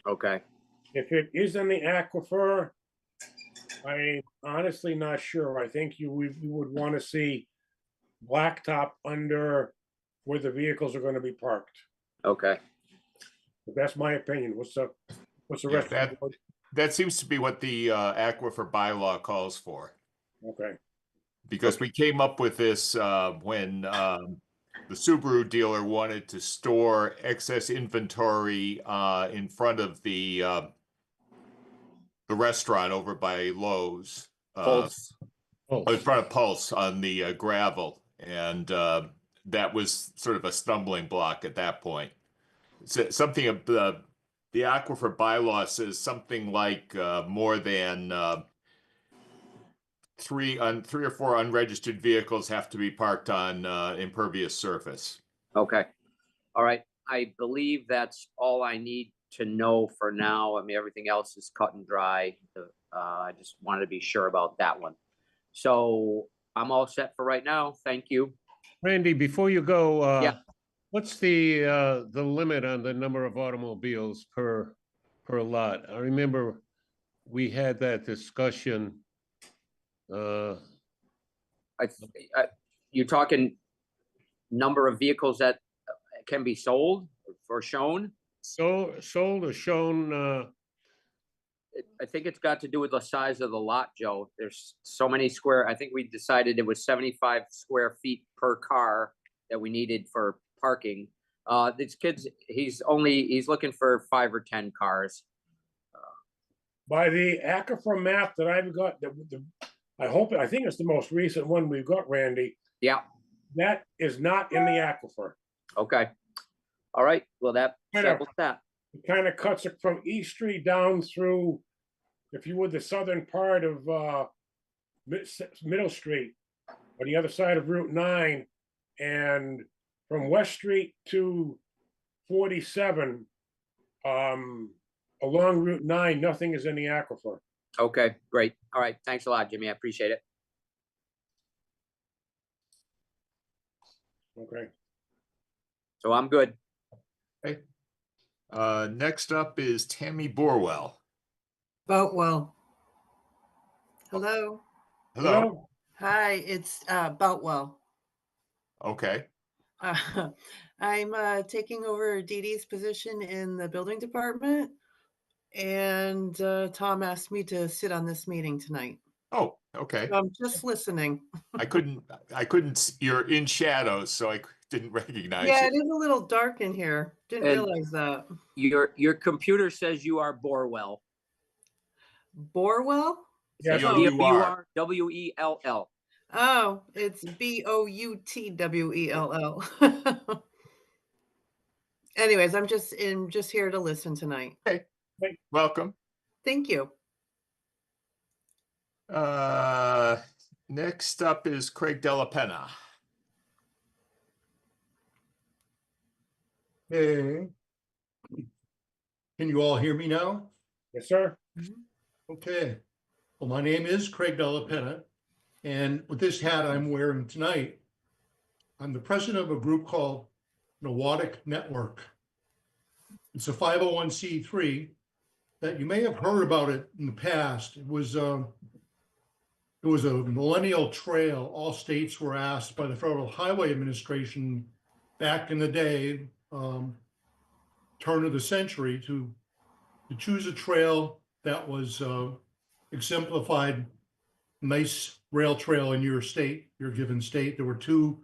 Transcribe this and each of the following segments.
Okay. If it is in the aquifer, I'm honestly not sure. I think you would want to see blacktop under where the vehicles are going to be parked. Okay. But that's my opinion. What's the Yeah, rest of the board? that seems to be what the aquifer bylaw calls for. Okay. Because we came up with this when the Subaru dealer wanted to store excess inventory in front of the restaurant over by Lowe's. Pulse. In front of Pulse on the gravel, and that was sort of a stumbling block at that point. So something of the aquifer bylaw says something like more than three or four unregistered vehicles have to be parked on impervious surface. Okay. All right. I believe that's all I need to know for now. I mean, everything else is cut and dry. I just wanted to be sure about that one. So I'm all set for right now. Thank you. Randy, before you go, Yeah. what's the limit on the number of automobiles per lot? I remember we had that discussion. You're talking number of vehicles that can be sold or shown? Sold or shown? I think it's got to do with the size of the lot, Joe. There's so many square. I think we decided it was 75 square feet per car that we needed for parking. These kids, he's looking for 5 or 10 cars. By the aquifer map that I've got, I think it's the most recent one we've got, Randy. Yeah. That is not in the aquifer. Okay. All right. Well, that settles that. It kind of cuts it from East Street down through, if you would, the southern part of Middle Street, on the other side of Route 9, and from West Street to 47, along Route 9, nothing is in the aquifer. Okay, great. All right. Thanks a lot, Jimmy. I appreciate it. Okay. So I'm good. Okay. Next up is Tammy Borwell. Boutwell. Hello. Hello. Hi, it's Boutwell. Okay. I'm taking over Dee Dee's position in the building department, and Tom asked me to sit on this meeting tonight. Oh, okay. So I'm just listening. I couldn't, you're in shadows, so I didn't recognize Yeah, you. it is a little dark in here. Didn't And realize that. Your computer says you are Borwell. Borwell? Yeah, Borwell. Oh, it's Boutwell. Anyways, I'm just here to listen tonight. Okay. Welcome. Thank you. Next up is Craig Della Penna. Hey, can you all hear me now? Yes, sir. Okay. Well, my name is Craig Della Penna, and with this hat I'm wearing tonight, I'm the president of a group called Nawatic Network. It's a 501c3 that you may have heard about it in the past. It was a millennial trail. All states were asked by the Federal Highway Administration back in the day, turn of the century, to choose a trail that was exemplified, nice rail trail in your state, your given state. There were 2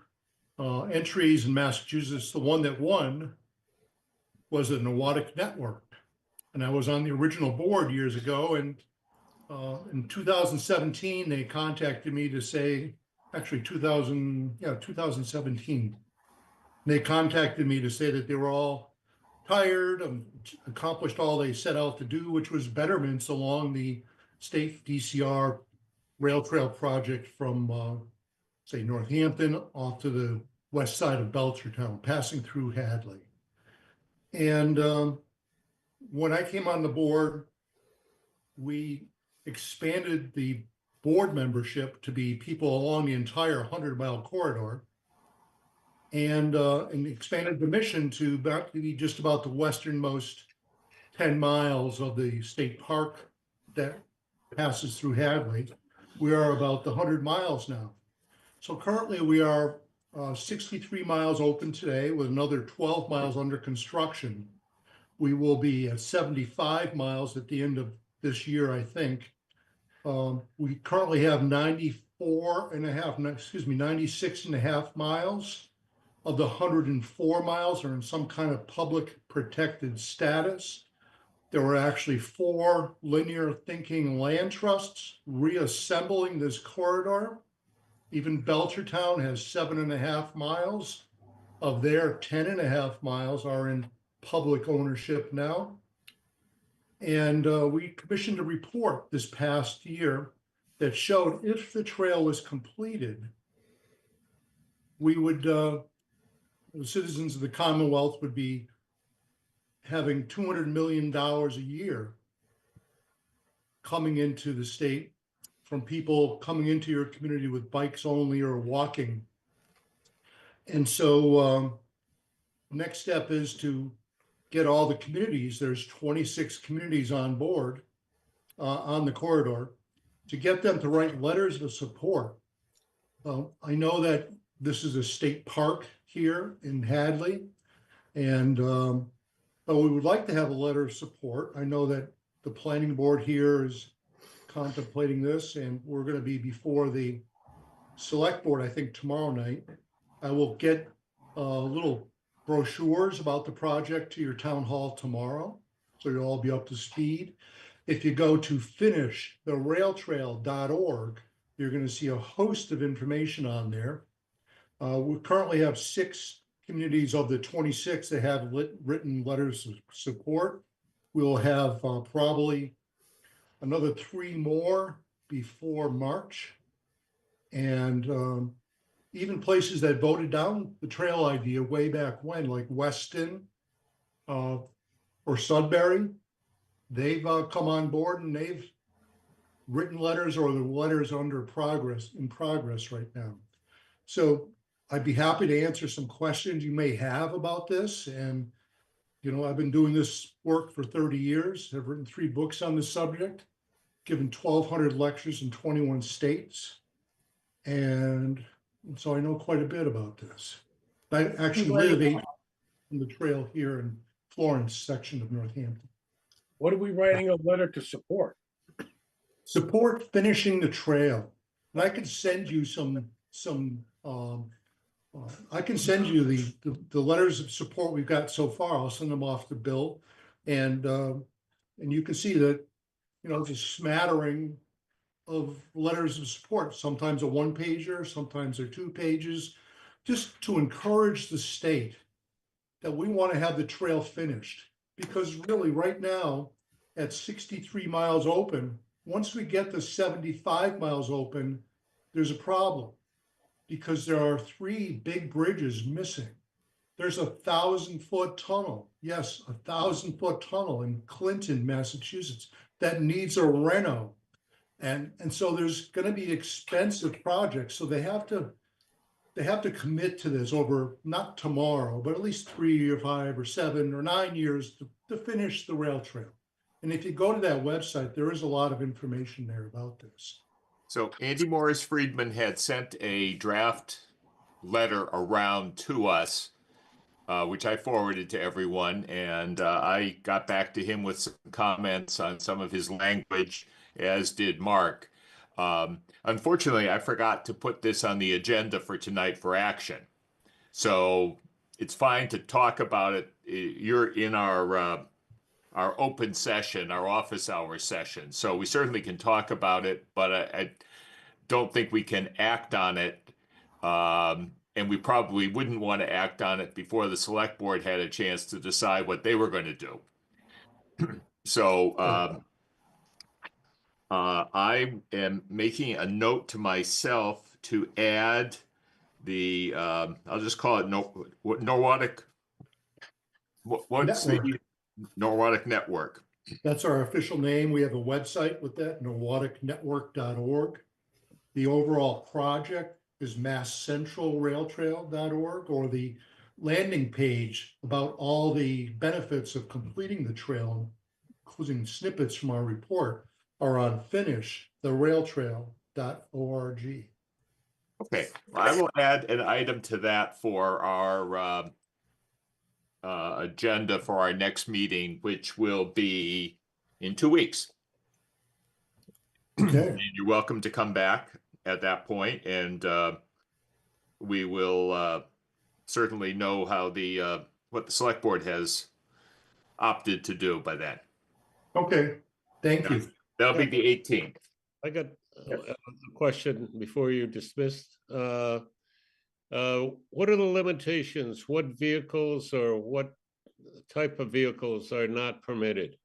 entries in Massachusetts. The one that won was the Nawatic Network. And I was on the original board years ago. And in 2017, they contacted me to say, actually 2017, they contacted me to say that they were all tired and accomplished all they set out to do, which was betterments along the state DCR rail trail project from, say, Northampton off to the west side of Belchertown, passing through Hadley. And when I came on the board, we expanded the board membership to be people along the entire 100-mile corridor, and expanded the mission to be just about the westernmost 10 miles of the state park that passes through Hadley. We are about the 100 miles now. So currently we are 63 miles open today with another 12 miles under construction. We will be at 75 miles at the end of this year, I think. We currently have 96 and a half miles of the 104 miles are in some kind of public protected status. There were actually 4 linear thinking land trusts reassembling this corridor. Even Belchertown has 7.5 miles of their 10.5 miles are in public ownership now. And we commissioned a report this past year that showed if the trail was completed, we would, the citizens of the Commonwealth would be having $200 million a year coming into the state from people coming into your community with bikes only or walking. And so next step is to get all the communities, there's 26 communities on board on the corridor, to get them to write letters of support. I know that this is a state park here in Hadley, and but we would like to have a letter of support. I know that the planning board here is contemplating this, and we're going to be before the select board, I think, tomorrow night. I will get little brochures about the project to your town hall tomorrow, so you'll all be up to speed. If you go to finishtherailtrail.org, you're going to see a host of information on there. We currently have 6 communities of the 26 that have written letters of support. We'll have probably another 3 more before March. And even places that voted down the trail idea way back when, like Weston or Sudbury, they've come on board and they've written letters, or the letters in progress right now. So I'd be happy to answer some questions you may have about this. And, you know, I've been doing this work for 30 years. I've written 3 books on the subject, given 1,200 lectures in 21 states. And so I know quite a bit about this. I actually live on the trail here in Florence section of Northampton. What are we writing a letter to support? Support finishing the trail. And I can send you I can send you the letters of support we've got so far. I'll send them off to Bill, and you can see that, you know, it's a smattering of letters of support. Sometimes a 1-pager, sometimes they're 2 pages, just to encourage the state that we want to have the trail finished. Because really, right now, at 63 miles open, once we get to 75 miles open, there's a problem, because there are 3 big bridges missing. There's a 1,000-foot tunnel. Yes, a 1,000-foot tunnel in Clinton, Massachusetts, that needs a reno. And so there's going to be expensive projects. So they have to commit to this over, not tomorrow, but at least 3 or 5 or 7 or 9 years to finish the rail trail. And if you go to that website, there is a lot of information there about this. So Andy Morris Friedman had sent a draft letter around to us, which I forwarded to everyone, and I got back to him with some comments on some of his language, as did Mark. Unfortunately, I forgot to put this on the agenda for tonight for action. So it's fine to talk about it. You're in our open session, our office hour session. So we certainly can talk about it, but I don't think we can act on it. And we probably wouldn't want to act on it before the select board had a chance to decide what they were going to do. So I am making a note to myself to add the, I'll just call it Norwottuck. What's the Norwottuck Network? That's our official name. We have a website with that, norwottucknetwork.org. The overall project is masscentralrailtrail.org, or the landing page about all the benefits of completing the trail including snippets from our report, are on finishtherailtrail.org. Okay, I will add an item to that for our agenda for our next meeting, which will be in 2 weeks. Okay. And you're welcome to come back at that point, and we will certainly know how what the select board has opted to do by then. Okay, thank you. That'll be the 18th. I got a question before you dismissed. What are the limitations? What vehicles or what type of vehicles are not permitted?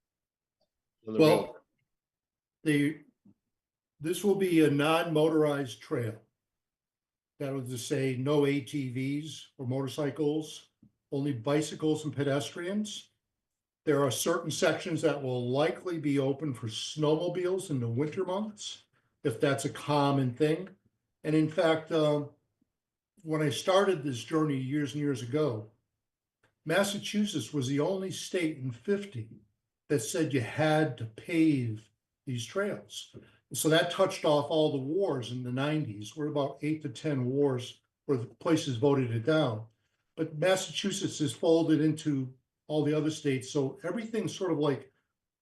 On the road? Well, this will be a non-motorized trail. That was to say, no ATVs or motorcycles, only bicycles and pedestrians. There are certain sections that will likely be open for snowmobiles in the winter months, if that's a common thing. And in fact, when I started this journey years and years ago, Massachusetts was the only state in 50 that said you had to pave these trails. So that touched off all the wars in the 90s. We're about 8 to 10 wars where the places voted it down. But Massachusetts is folded into all the other states. So everything's sort of like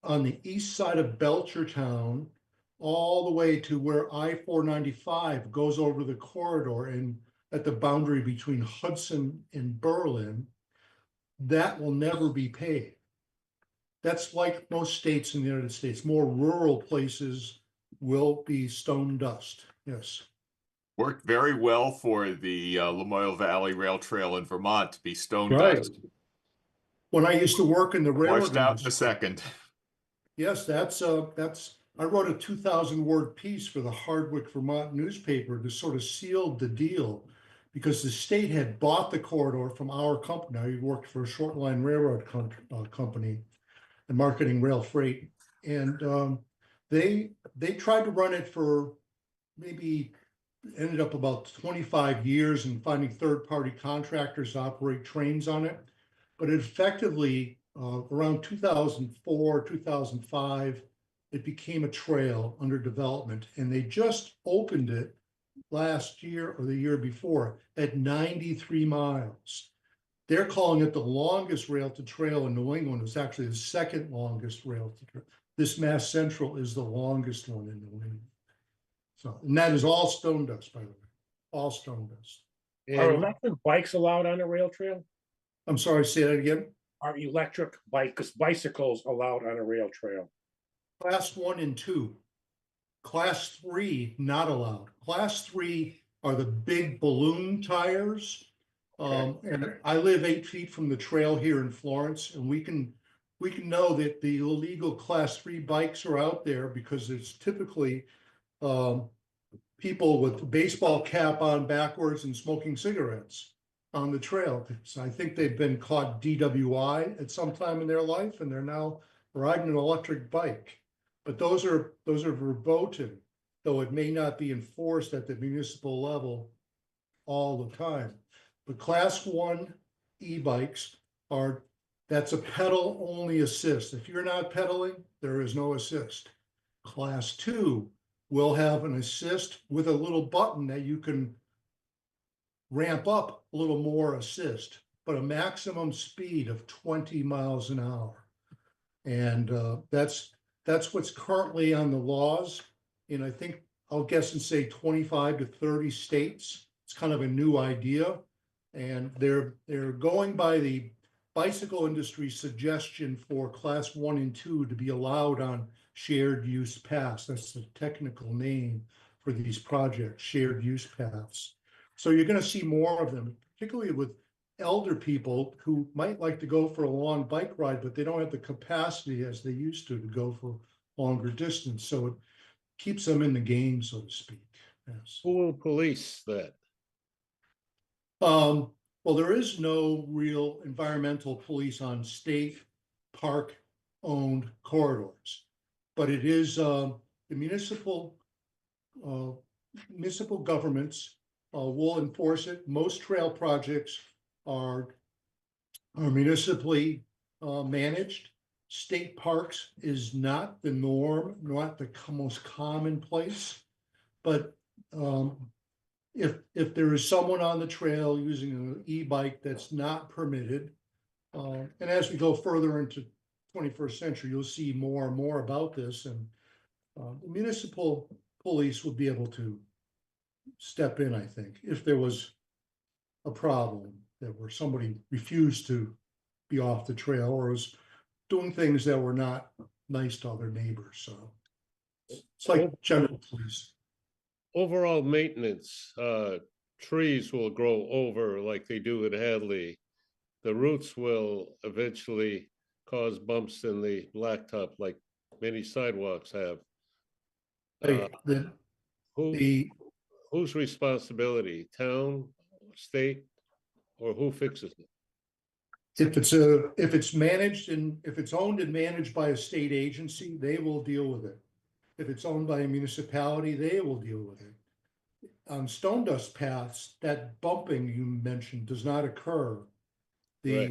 on the east side of Belchertown, all the way to where I-495 goes over the corridor and at the boundary between Hudson and Berlin, that will never be paved. That's like most states in the United States. More rural places will be stone dust. Yes. Worked very well for the Lamoille Valley Rail Trail in Vermont to be stone Right. dust. When I used to work in the railroad Washed out in a industry- second. Yes, I wrote a 2,000-word piece for the Hardwick, Vermont newspaper to sort of seal the deal because the state had bought the corridor from our company. I worked for a short line railroad company and marketing rail freight. And they tried to run it for maybe ended up about 25 years and finding third-party contractors to operate trains on it. But it effectively, around 2004, 2005, it became a trail under development. And they just opened it last year or the year before at 93 miles. They're calling it the longest rail to trail in New England. It's actually the second longest rail to trail. This Mass Central is the longest one in New England. So, and that is all stone dust, by the way, all stone dust. Are And electric bikes allowed on a rail trail? I'm sorry, say that again. Are electric bicycles allowed on a rail trail? Class 1 and 2. Class 3, not allowed. Class 3 are the big balloon tires. And I live 8 feet from the trail here in Florence, and we can know that the illegal Class 3 bikes are out there because it's typically people with the baseball cap on backwards and smoking cigarettes on the trail. So I think they've been caught DWI at some time in their life, and they're now riding an electric bike. But those are verboten, though it may not be enforced at the municipal level all the time. But Class 1 e-bikes that's a pedal only assist. If you're not pedaling, there is no assist. Class 2 will have an assist with a little button that you can ramp up a little more assist, but a maximum speed of 20 miles an hour. And that's what's currently on the laws. And I think I'll guess and say 25 to 30 states. It's kind of a new idea. And they're going by the bicycle industry suggestion for Class 1 and 2 to be allowed on shared use paths. That's the technical name for these projects, shared use paths. So you're going to see more of them, particularly with elder people who might like to go for a long bike ride, but they don't have the capacity as they used to go for longer distance. So it keeps them in the game, so to speak. Yes. who will police that? Well, there is no real environmental police on state park-owned corridors, but it is the municipal governments will enforce it. Most trail projects are municipally managed, state parks is not the norm, not the most common place. But if there is someone on the trail using an e-bike that's not permitted, and as we go further into 21st century, you'll see more and more about this, and the municipal police would be able to step in, I think, if there was a problem that where somebody refused to be off the trail or was doing things that were not nice to other neighbors. So it's like general police. Overall maintenance, trees will grow over like they do at Hadley. The roots will eventually cause bumps in the blacktop like many sidewalks have. Hey, Who, the whose responsibility, town, state, or who fixes it? if it's managed and if it's owned and managed by a state agency, they will deal with it. If it's owned by a municipality, they will deal with it. On stone dust paths, that bumping you mentioned does not occur. The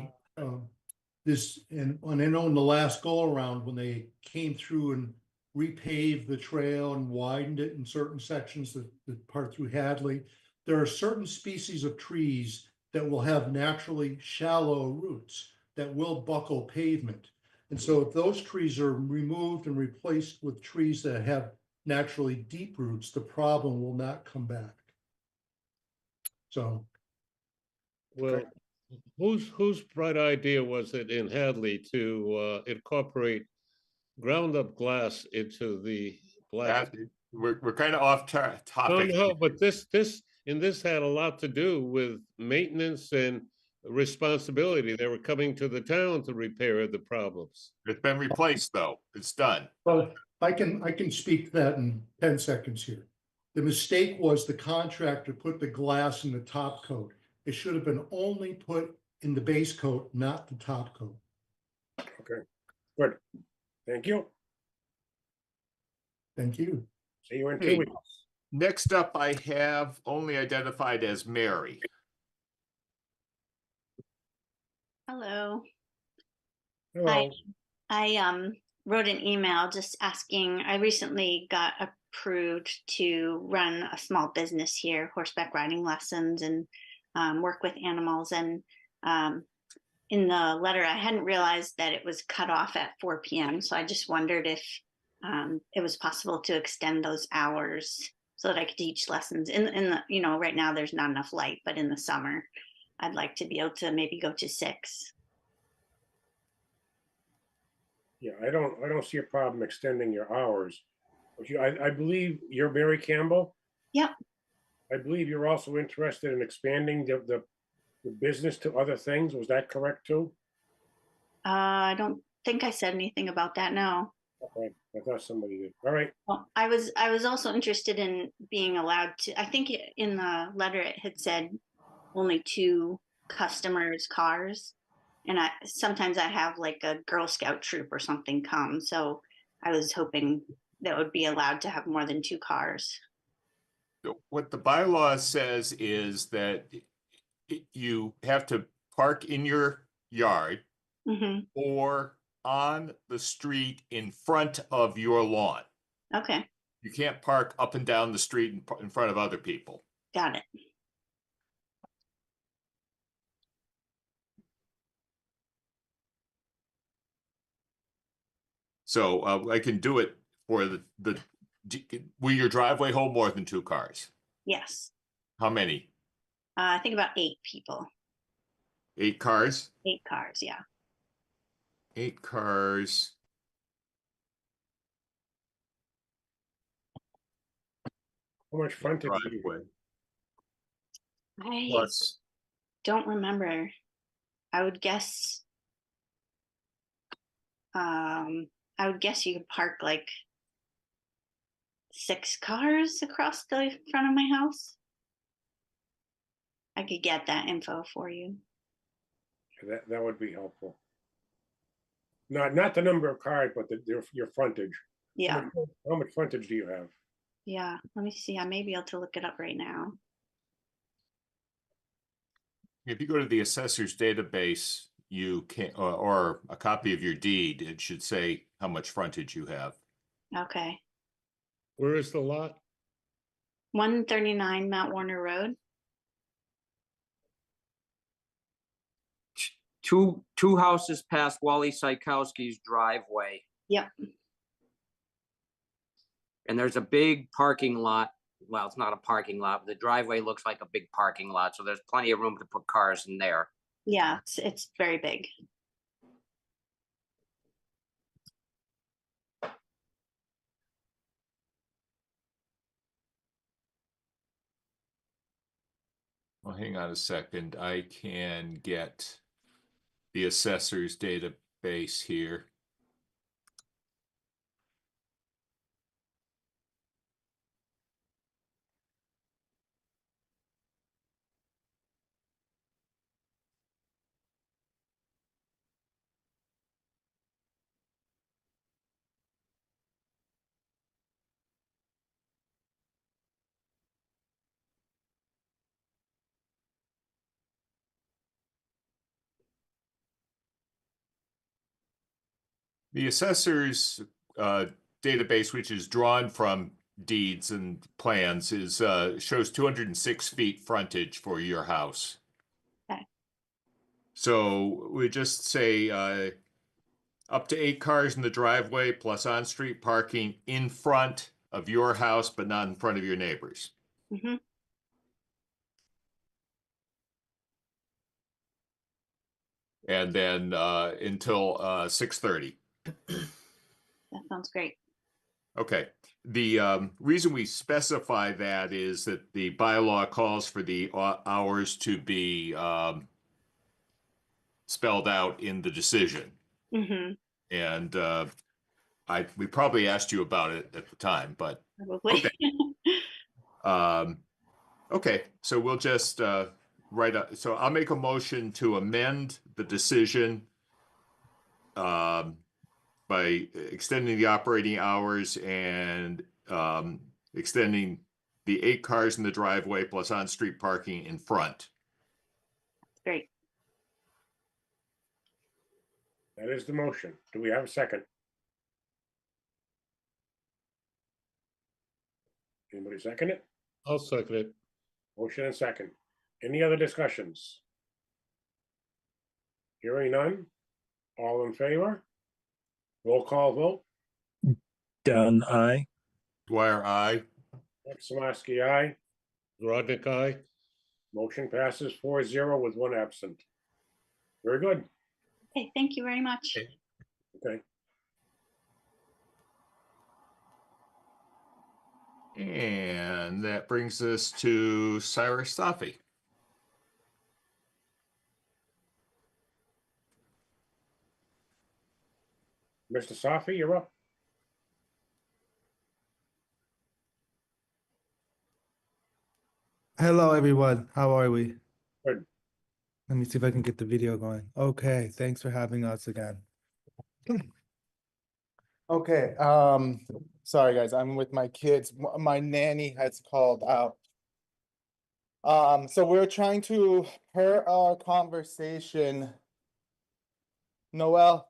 this and I know in the last go around when they came through and repaved the trail and widened it in certain sections, the part through Hadley, there are certain species of trees that will have naturally shallow roots that will buckle pavement. And so if those trees are removed and replaced with trees that have naturally deep roots, the problem will not come back. So, Well, whose bright idea was it in Hadley to incorporate ground up glass into the black? We're kind of off topic. No, but this had a lot to do with maintenance and responsibility. They were coming to the town to repair the problems. It's been replaced though. It's done. well, I can speak to that in 10 seconds here. The mistake was the contractor put the glass in the top coat. It should have been only put in the base coat, not the top coat. Okay, good. Thank you. Thank you. See you in 2 Hey. weeks. Next up, I have only identified as Mary. Hello. Hello. I wrote an email just asking, I recently got approved to run a small business here, horseback riding lessons and work with animals. And in the letter, I hadn't realized that it was cut off at 4 p.m. So I just wondered if it was possible to extend those hours so that I could teach lessons in the, right now there's not enough light, but in the summer, I'd like to be able to maybe go to 6. Yeah, I don't see a problem extending your hours. I believe you're Mary Campbell. Yep. I believe you're also interested in expanding the business to other things. Was that correct too? I don't think I said anything about that. No. Okay, I thought somebody did. All right. Well, I was also interested in being allowed to. I think in the letter it had said only 2 customers' cars, and sometimes I have like a Girl Scout troop or something come. So I was hoping that would be allowed to have more than 2 cars. What the bylaw says is that you have to park in your yard Mm-hmm. or on the street in front of your lawn. Okay, You can't park up and down the street in front of other people. got it. So I can do it for will your driveway hold more than 2 cars? Yes. How many? I think about 8 people. 8 cars? 8 cars, yeah. 8 cars. How much frontage do you Driveway. I Plus, don't remember. I would guess you could park like 6 cars across the front of my house. I could get that info for you. that would be helpful. Not the number of cars, but your frontage. Yeah, How much frontage do you have? yeah. Let me see. I may be able to look it up right now. if you go to the assessor's database, you can, or a copy of your deed, it should say how much frontage you have. Okay. Where is the lot? 139 Mount Warner Road. Two houses past Wally Sykowski's driveway, Yep. and there's a big parking lot. Well, it's not a parking lot, but the driveway looks like a big parking lot, so there's plenty of room to put cars in there. Yeah, it's very big. Well, hang on a second. I can get the assessor's database here. The assessor's database, which is drawn from deeds and plans, is shows 206 feet frontage for your house. Okay. So we just say up to 8 cars in the driveway plus on-street parking in front of your house, but not in front of your neighbors. Hmm. And then until 6:30. That sounds great. Okay. The reason we specify that is that the bylaw calls for the hours to be spelled out in the decision. Hmm. And we probably asked you about it at the time, but Probably. okay. Okay, so we'll just write up. So I'll make a motion to amend the decision by extending the operating hours and extending the 8 cars in the driveway plus on-street parking in front. Great. That is the motion. Do we have a second? Anybody second it? I'll second it. Motion and second. Any other discussions? Hearing none? All in favor? Roll call vote. Dunn, aye. Dwyer, aye. Samansky, aye. Rodnick, aye. Motion passes 4-0 with 1 absent. Very good. Okay, thank you very much. Okay. And that brings us to Cyrus Safi. Mr. Safi, you're up. Hello, everyone. How are we? Good. Let me see if I can get the video going. Okay, thanks for having us again. Okay, sorry guys, I'm with my kids. My nanny has called out. So we're trying to, per our conversation, Noel.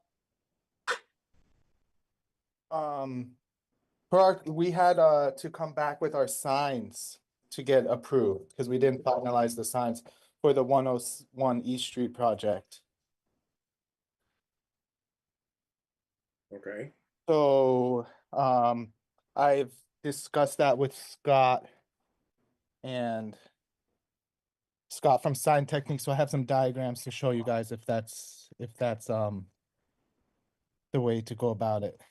We had to come back with our signs to get approved because we didn't finalize the signs for the 101 East Street project. Okay. So, I've discussed that with Scott and Scott from Sign Technique. So I have some diagrams to show you guys if that's the way to go about it.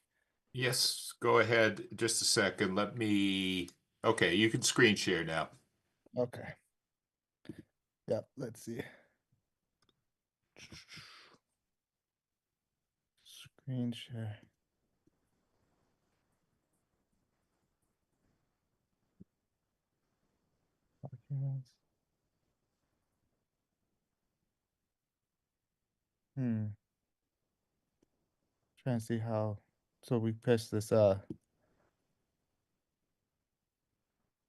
Yes, go ahead. Just a second. Okay, you can screen share now. Okay. Yep, let's see. Screen share. Documents. Trying to see how, so we press this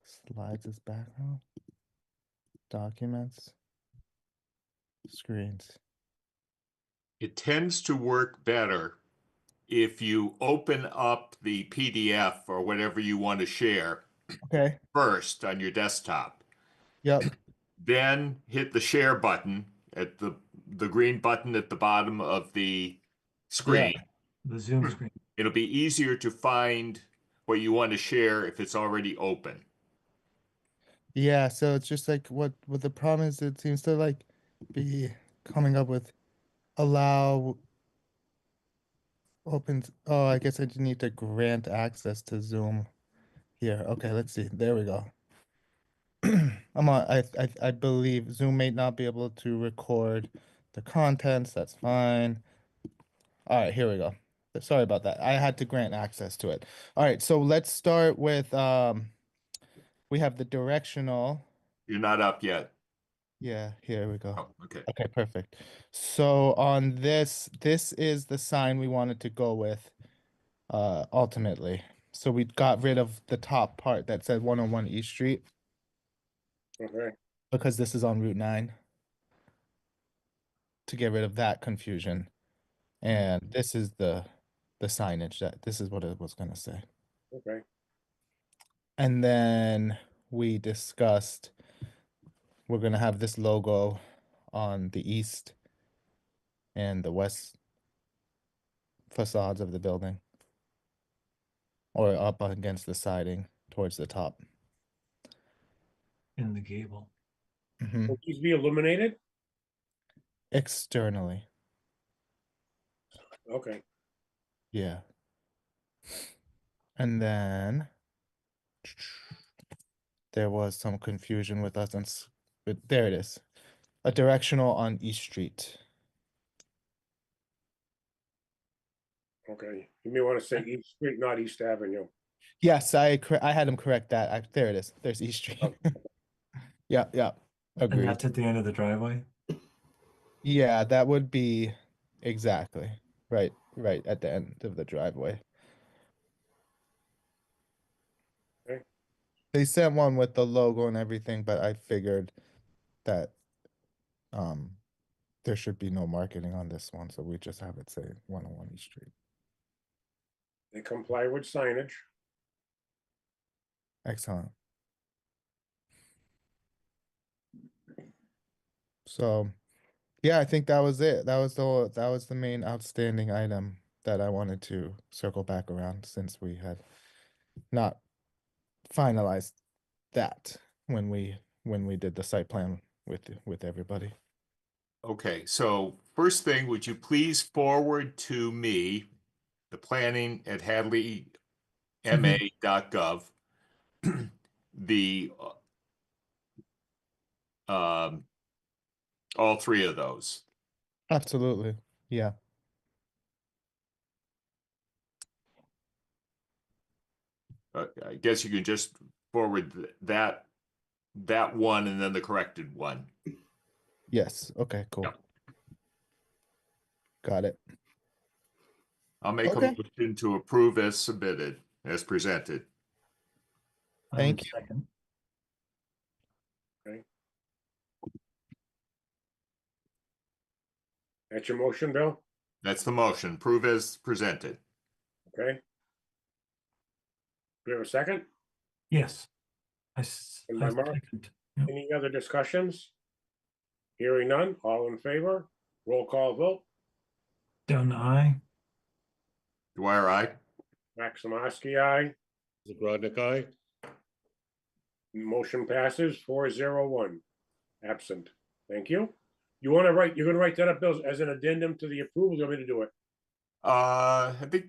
slides as background, documents, screens. it tends to work better if you open up the PDF or whatever you want to share Okay, first on your desktop. yep, Then hit the share button at the green button at the bottom of the screen. The Zoom screen. It'll be easier to find what you want to share if it's already open. yeah, so it's just like what the problem is, it seems to like be coming up with allow opens, oh, I guess I just need to grant access to Zoom here. Okay, let's see, there we go. I'm on, I believe Zoom may not be able to record the contents, that's fine. All right, here we go. Sorry about that. I had to grant access to it. All right, so let's start with we have the directional. You're not up yet. Yeah, here we go. Oh, okay. Okay, perfect. So on this is the sign we wanted to go with ultimately. So we got rid of the top part that said 101 East Street Okay, because this is on Route 9 to get rid of that confusion. And this is the signage that this is what it was gonna say. okay, And then we discussed we're gonna have this logo on the east and the west facades of the building, or up against the siding towards the top. In the gable. Mhm. will these be illuminated? Externally, Okay, yeah. And then there was some confusion with us, but there it is. A directional on East Street. okay, you may want to say East Street, not East Avenue. Yes, I had him correct that. There it is. There's East Street. Yeah, yeah. And Agreed. that's at the end of the driveway? Yeah, that would be exactly right at the end of the driveway. Okay. They sent one with the logo and everything, but I figured that there should be no marketing on this one, so we just have it say 101 East Street. They comply with signage. Excellent. So, yeah, I think that was it. That was the main outstanding item that I wanted to circle back around since we had not finalized that when we did the site plan with everybody. Okay, so first thing, would you please forward to me the planning at hadleyma.gov, the all three of those. Absolutely. Yeah. I guess you can just forward that one and then the corrected one. Yes. Okay, cool. Yep. Got it. I'll make a Okay. motion to approve as submitted, as presented. Thank you. Second. That's your motion, Bill? That's the motion. Approve as presented. Okay. Do you have a second? Yes. And by Mark? second. Yep. Any other discussions? Hearing none, all in favor? Roll call vote. Dunn, aye. Dwyer, aye. Maximowski, aye. Zagradnik, aye. Motion passes 4-0-1. Absent. Thank you. You're gonna write that up, Bill, as an addendum to the approval. You want me to do it? I think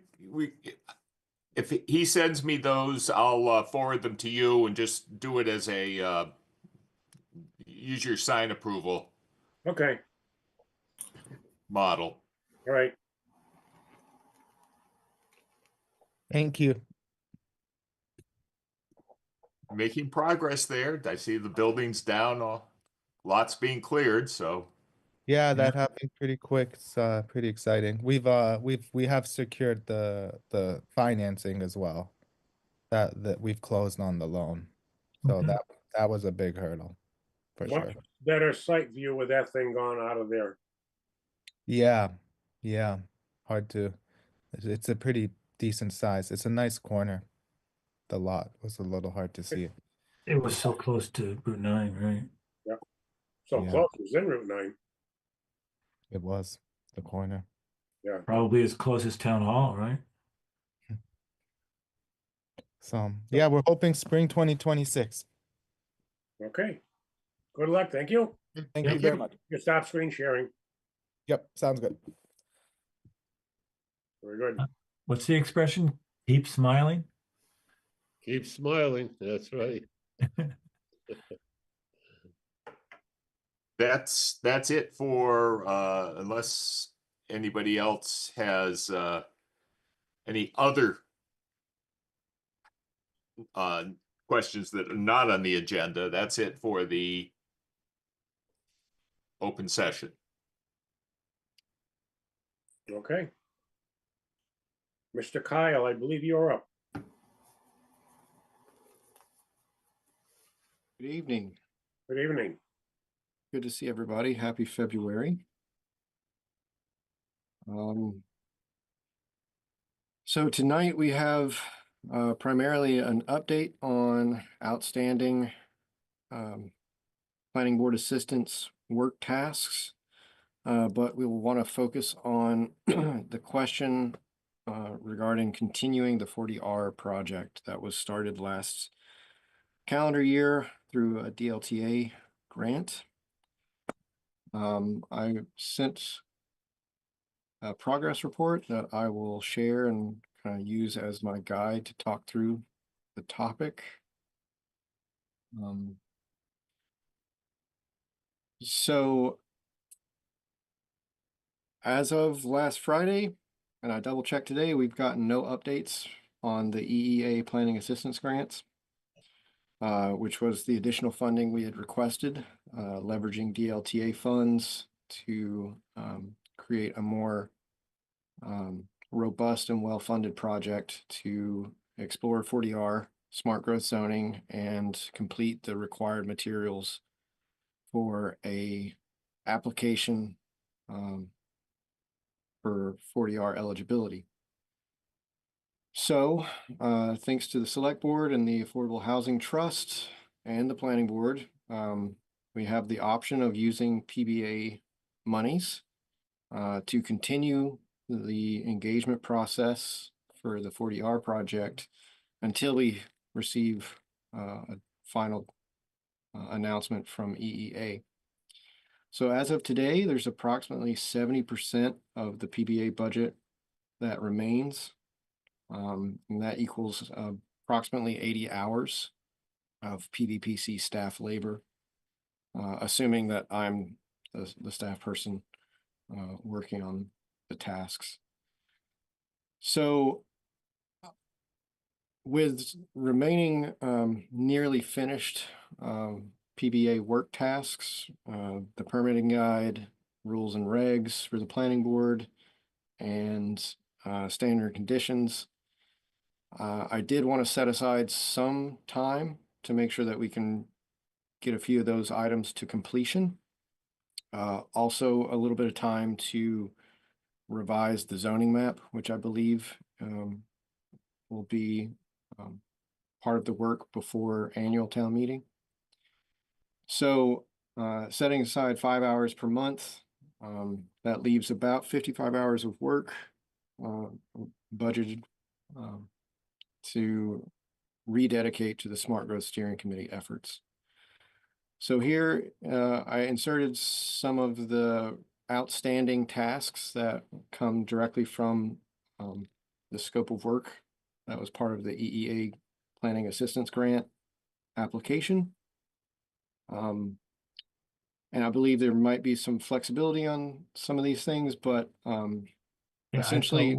if he sends me those, I'll forward them to you and just do it as a use your sign approval Okay, model. all right. Thank you. Making progress there. I see the buildings down, lots being cleared, so. Yeah, that happened pretty quick. It's pretty exciting. We have secured the financing as well. That we've closed on the loan. So Okay. that was a big hurdle for Much sure. better sight view with that thing gone out of there. Yeah. Yeah, hard to, it's a pretty decent size. It's a nice corner. The lot was a little hard to see it. It was so close to Route 9, right? So Yeah. close, it was in Route 9. It was the corner. Yeah, Probably as close as Town Hall, right? So, yeah, we're hoping spring 2026. okay. Good luck, thank you. Thank Yep. you very much. You stop screen sharing, Yep, sounds good. very good. What's the expression? Keep smiling? Keep smiling, that's right. That's it for, unless anybody else has, any other questions that are not on the agenda. That's it for the open session. Okay. Mr. Kyle, I believe you're up. Good evening. Good evening. Good to see everybody. Happy February. So tonight we have primarily an update on outstanding planning board assistance work tasks, but we will want to focus on the question regarding continuing the 40R project that was started last calendar year through a DLTA grant. I sent a progress report that I will share and kind of use as my guide to talk through the topic. So as of last Friday, and I double checked today, we've gotten no updates on the EEA planning assistance grants, which was the additional funding we had requested, leveraging DLTA funds to create a more robust and well-funded project to explore 40R, smart growth zoning, and complete the required materials for a application for 40R eligibility. So thanks to the Select Board and the Affordable Housing Trust and the Planning Board, we have the option of using PBA monies to continue the engagement process for the 40R project until we receive a final announcement from EEA. So as of today, there's approximately 70% of the PBA budget that remains. And that equals approximately 80 hours of PVPC staff labor, assuming that I'm the staff person working on the tasks. So with remaining nearly finished PBA work tasks, the permitting guide, rules and regs for the planning board, and standard conditions, I did want to set aside some time to make sure that we can get a few of those items to completion. Also a little bit of time to revise the zoning map, which I believe will be part of the work before annual town meeting. So setting aside 5 hours per month, that leaves about 55 hours of work budgeted to rededicate to the Smart Growth Steering Committee efforts. So here I inserted some of the outstanding tasks that come directly from the scope of work that was part of the EEA Planning Assistance Grant application. And I believe there might be some flexibility on some of these things, but essentially,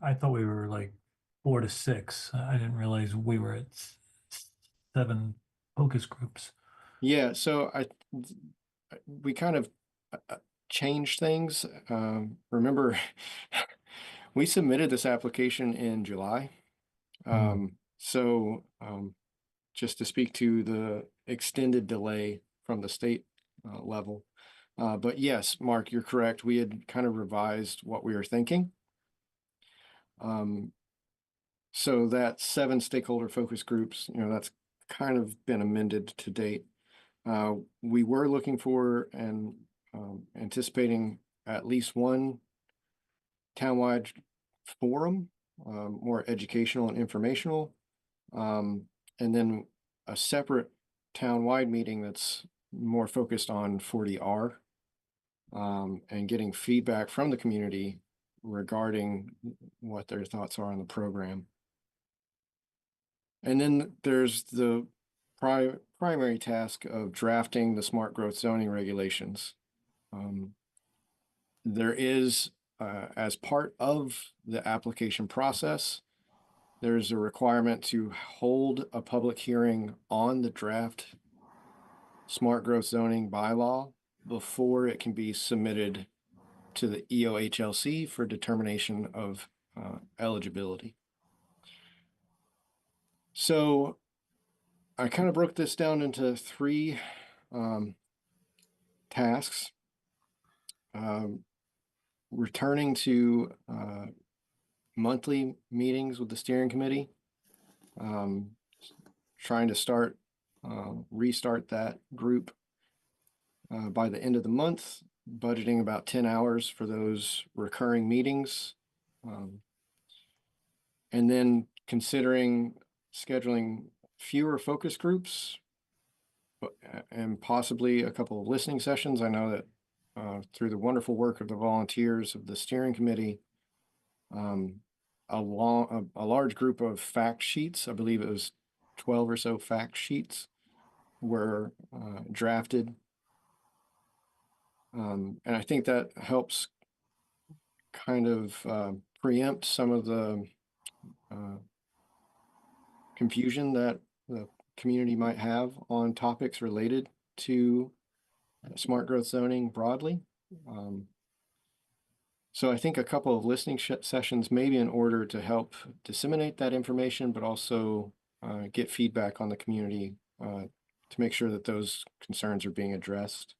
I thought we were like 4 to 6. I didn't realize we were at 7 focus groups. yeah. So we kind of changed things. Remember, we submitted this application in July. So just to speak to the extended delay from the state level, But yes, Mark, you're correct. We had kind of revised what we were thinking. So that 7 stakeholder focus groups, that's kind of been amended to date. We were looking for and anticipating at least one townwide forum, more educational and informational, and then a separate townwide meeting that's more focused on 40R, and getting feedback from the community regarding what their thoughts are on the program. And then there's the primary task of drafting the smart growth zoning regulations. There is, as part of the application process, there's a requirement to hold a public hearing on the draft smart growth zoning bylaw before it can be submitted to the EOHLC for determination of eligibility. So I kind of broke this down into 3 tasks. Returning to monthly meetings with the steering committee, trying to restart that group by the end of the month, budgeting about 10 hours for those recurring meetings, and then considering scheduling fewer focus groups and possibly a couple of listening sessions. I know that through the wonderful work of the volunteers of the steering committee, a large group of fact sheets, I believe it was 12 or so fact sheets, were drafted. And I think that helps kind of preempt some of the confusion that the community might have on topics related to smart growth zoning broadly. So I think a couple of listening sessions may be in order to help disseminate that information, but also get feedback on the community to make sure that those concerns are being addressed.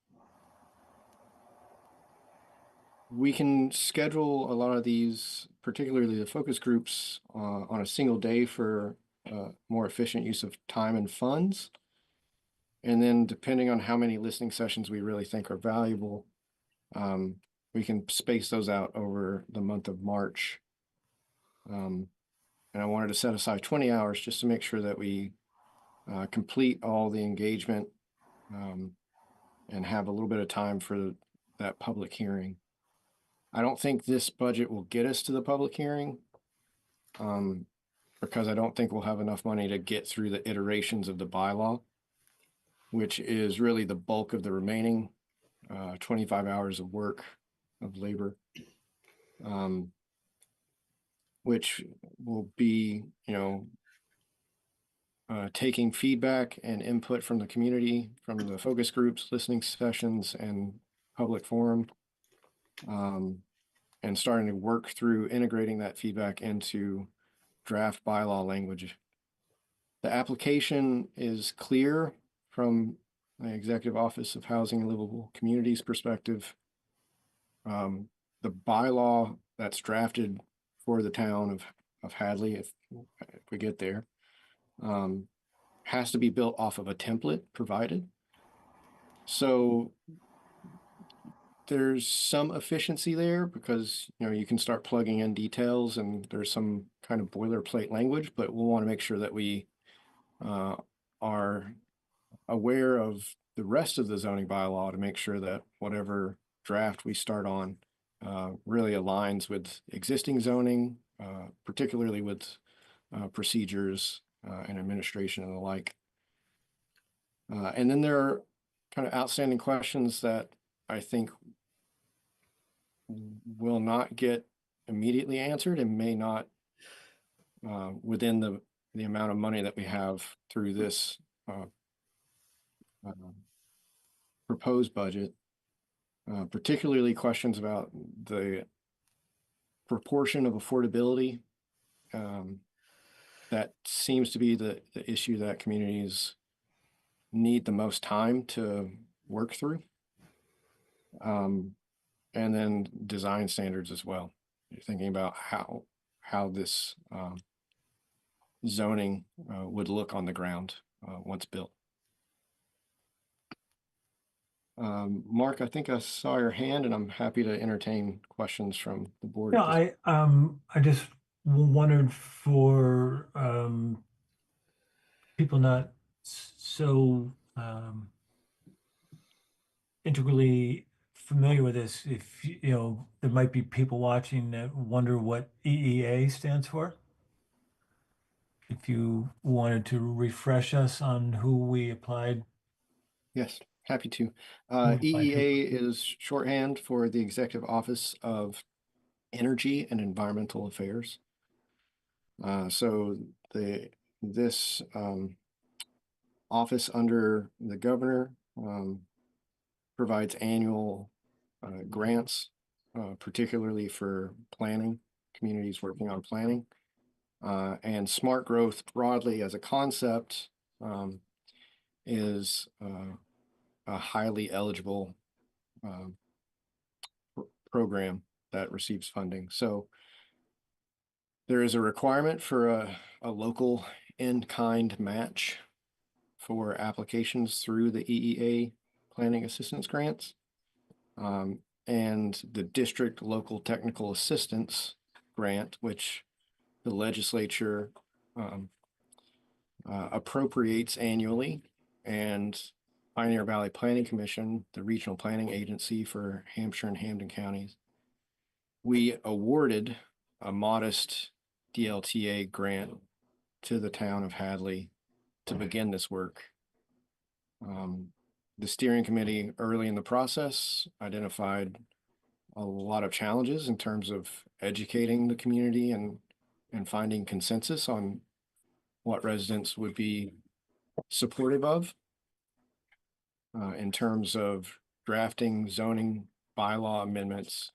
We can schedule a lot of these, particularly the focus groups, on a single day for more efficient use of time and funds. And then depending on how many listening sessions we really think are valuable, we can space those out over the month of March. And I wanted to set aside 20 hours just to make sure that we complete all the engagement and have a little bit of time for that public hearing. I don't think this budget will get us to the public hearing because I don't think we'll have enough money to get through the iterations of the bylaw, which is really the bulk of the remaining 25 hours of work, of labor, which will be, taking feedback and input from the community, from the focus groups, listening sessions, and public forum, and starting to work through integrating that feedback into draft bylaw language. The application is clear from the Executive Office of Housing and Livable Communities perspective. The bylaw that's drafted for the town of Hadley, if we get there, has to be built off of a template provided. So there's some efficiency there because, you can start plugging in details and there's some kind of boilerplate language, but we'll want to make sure that we are aware of the rest of the zoning bylaw to make sure that whatever draft we start on really aligns with existing zoning, particularly with procedures and administration and the like. And then there are kind of outstanding questions that I think will not get immediately answered and may not within the amount of money that we have through this proposed budget, particularly questions about the proportion of affordability. That seems to be the issue that communities need the most time to work through. And then design standards as well. You're thinking about how this zoning would look on the ground once built. Mark, I think I saw your hand, and I'm happy to entertain questions from the board. Yeah, at this- I just wondered for people not so integrally familiar with this, if you know, there might be people watching that wonder what EEA stands for. If you wanted to refresh us on who we applied. Yes, happy to. would you like to- EEA is shorthand for the Executive Office of Energy and Environmental Affairs. So this office under the governor provides annual grants, particularly for planning, communities working on planning. And smart growth broadly as a concept is a highly eligible program that receives funding. So there is a requirement for a local in-kind match for applications through the EEA planning assistance grants. And the district local technical assistance grant, which the legislature appropriates annually, and Pioneer Valley Planning Commission, the regional planning agency for Hampshire and Hampden counties, we awarded a modest DLTA grant to the town of Hadley to begin this work. The steering committee early in the process identified a lot of challenges in terms of educating the community and finding consensus on what residents would be supportive of in terms of drafting zoning bylaw amendments,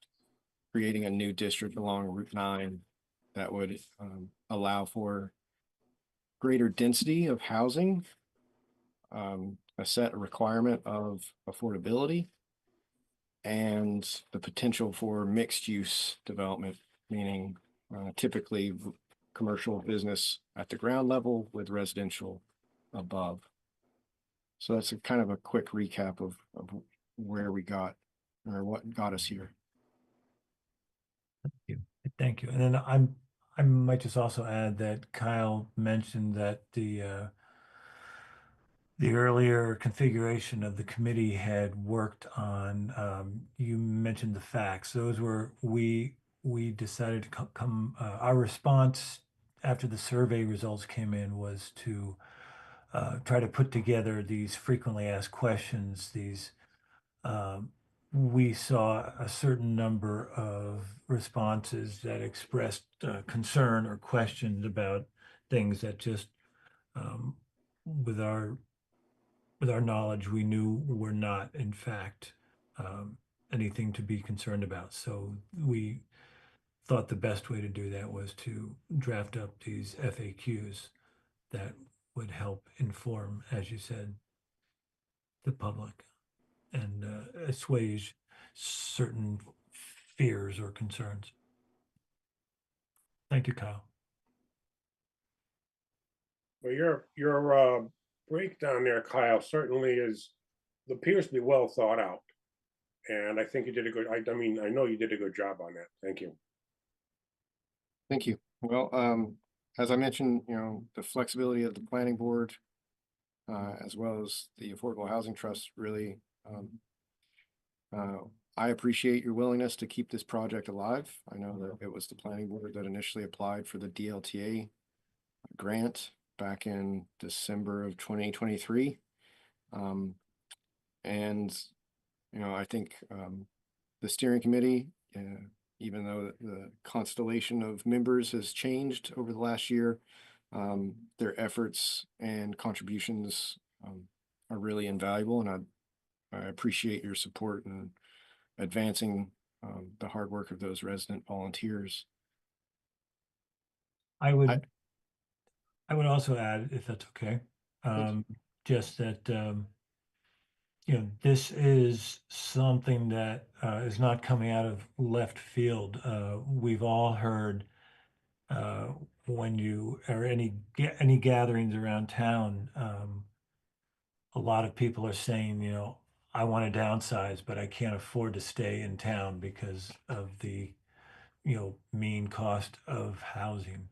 creating a new district along Route 9 that would allow for greater density of housing, a set requirement of affordability, and the potential for mixed use development, meaning typically commercial business at the ground level with residential above. So that's a kind of a quick recap of where we got, or what got us here. Thank you. And then I might just also add that Kyle mentioned that the earlier configuration of the committee had worked on, you mentioned the facts. Those were, we decided to come, our response after the survey results came in was to try to put together these frequently asked questions. These, we saw a certain number of responses that expressed concern or questions about things that just, with our knowledge, we knew were not, in fact, anything to be concerned about. So we thought the best way to do that was to draft up these FAQs that would help inform, as you said, the public and assuage certain fears or concerns. Thank you, Kyle. Well, your breakdown there, Kyle, certainly appears to be well thought out. And I think you did a good, I mean, I know you did a good job on that. Thank you. Thank you. Well, as I mentioned, the flexibility of the planning board, as well as the Affordable Housing Trust, really, I appreciate your willingness to keep this project alive. I know that it was the planning board that initially applied for the DLTA grant back in December of 2023. And, I think the steering committee, even though the constellation of members has changed over the last year, their efforts and contributions are really invaluable, and I appreciate your support in advancing the hard work of those resident volunteers. I would also add, if that's okay, Please. just that, this is something that is not coming out of left field. We've all heard when you are any gatherings around town, a lot of people are saying, I want to downsize, but I can't afford to stay in town because of the, mean cost of housing.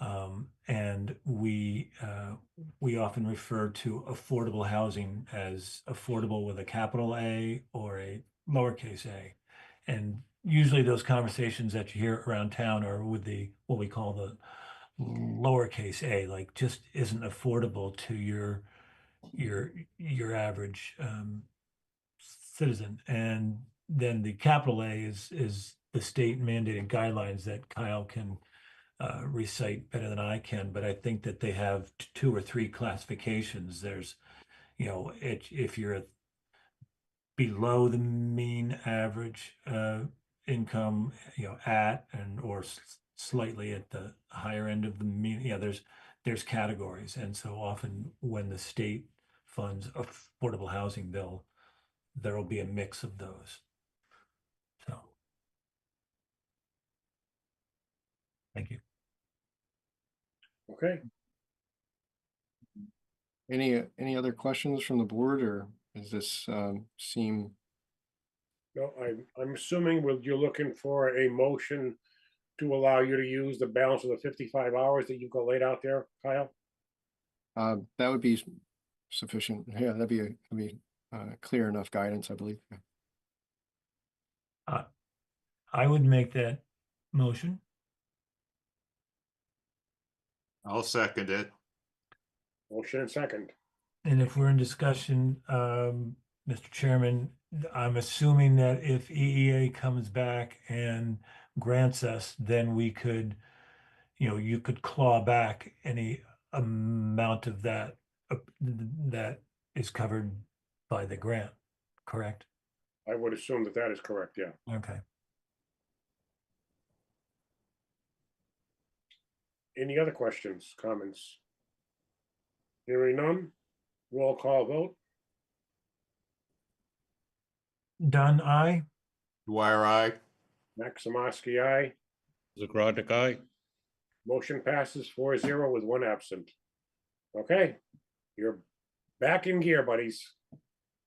And we often refer to affordable housing as affordable with a capital A or a lowercase a. And usually those conversations that you hear around town are with the what we call the lowercase a, like just isn't affordable to your average citizen. And then the capital A is the state mandated guidelines that Kyle can recite better than I can, but I think that they have two or three classifications. There's, if you're below the mean average income, at and or slightly at the higher end of the mean, there's categories. And so often when the state funds affordable housing bill, there will be a mix of those. So, thank you. Okay, Any other questions from the board, or does this seem? no, I'm assuming you're looking for a motion to allow you to use the balance of the 55 hours that you've got laid out there, Kyle? That would be sufficient. Yeah, that'd be clear enough guidance, I believe. I would make that motion. I'll second it. Motion and second. And if we're in discussion, Mr. Chairman, I'm assuming that if EEA comes back and grants us, then we could, you could claw back any amount of that that is covered by the grant, correct? I would assume that that is correct, yeah. Okay. Any other questions, comments? Hearing none, roll call vote. Dunn, aye. Dwyer, aye. Maximowski, aye. Zagradnik, aye. Motion passes 4-0 with one absent. Okay, you're back in gear, buddies.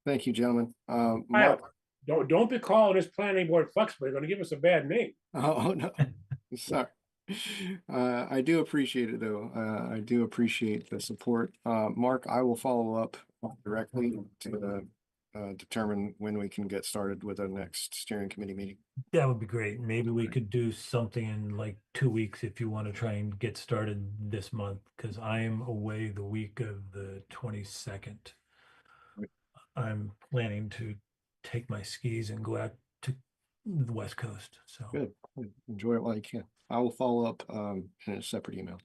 Thank you, gentlemen. Kyle, Mark. don't be calling this planning board flexible. You're gonna give us a bad name. Oh, no, sorry. I do appreciate it, though. I do appreciate the support. Mark, I will follow up directly to determine when we can get started with our next steering committee meeting. That would be great. Maybe we could do something in like 2 weeks if you want to try and get started this month, because I am away the week of the 22nd. I'm planning to take my skis and go out to the West Coast. So Good. Enjoy it while you can. I will follow up in a separate email.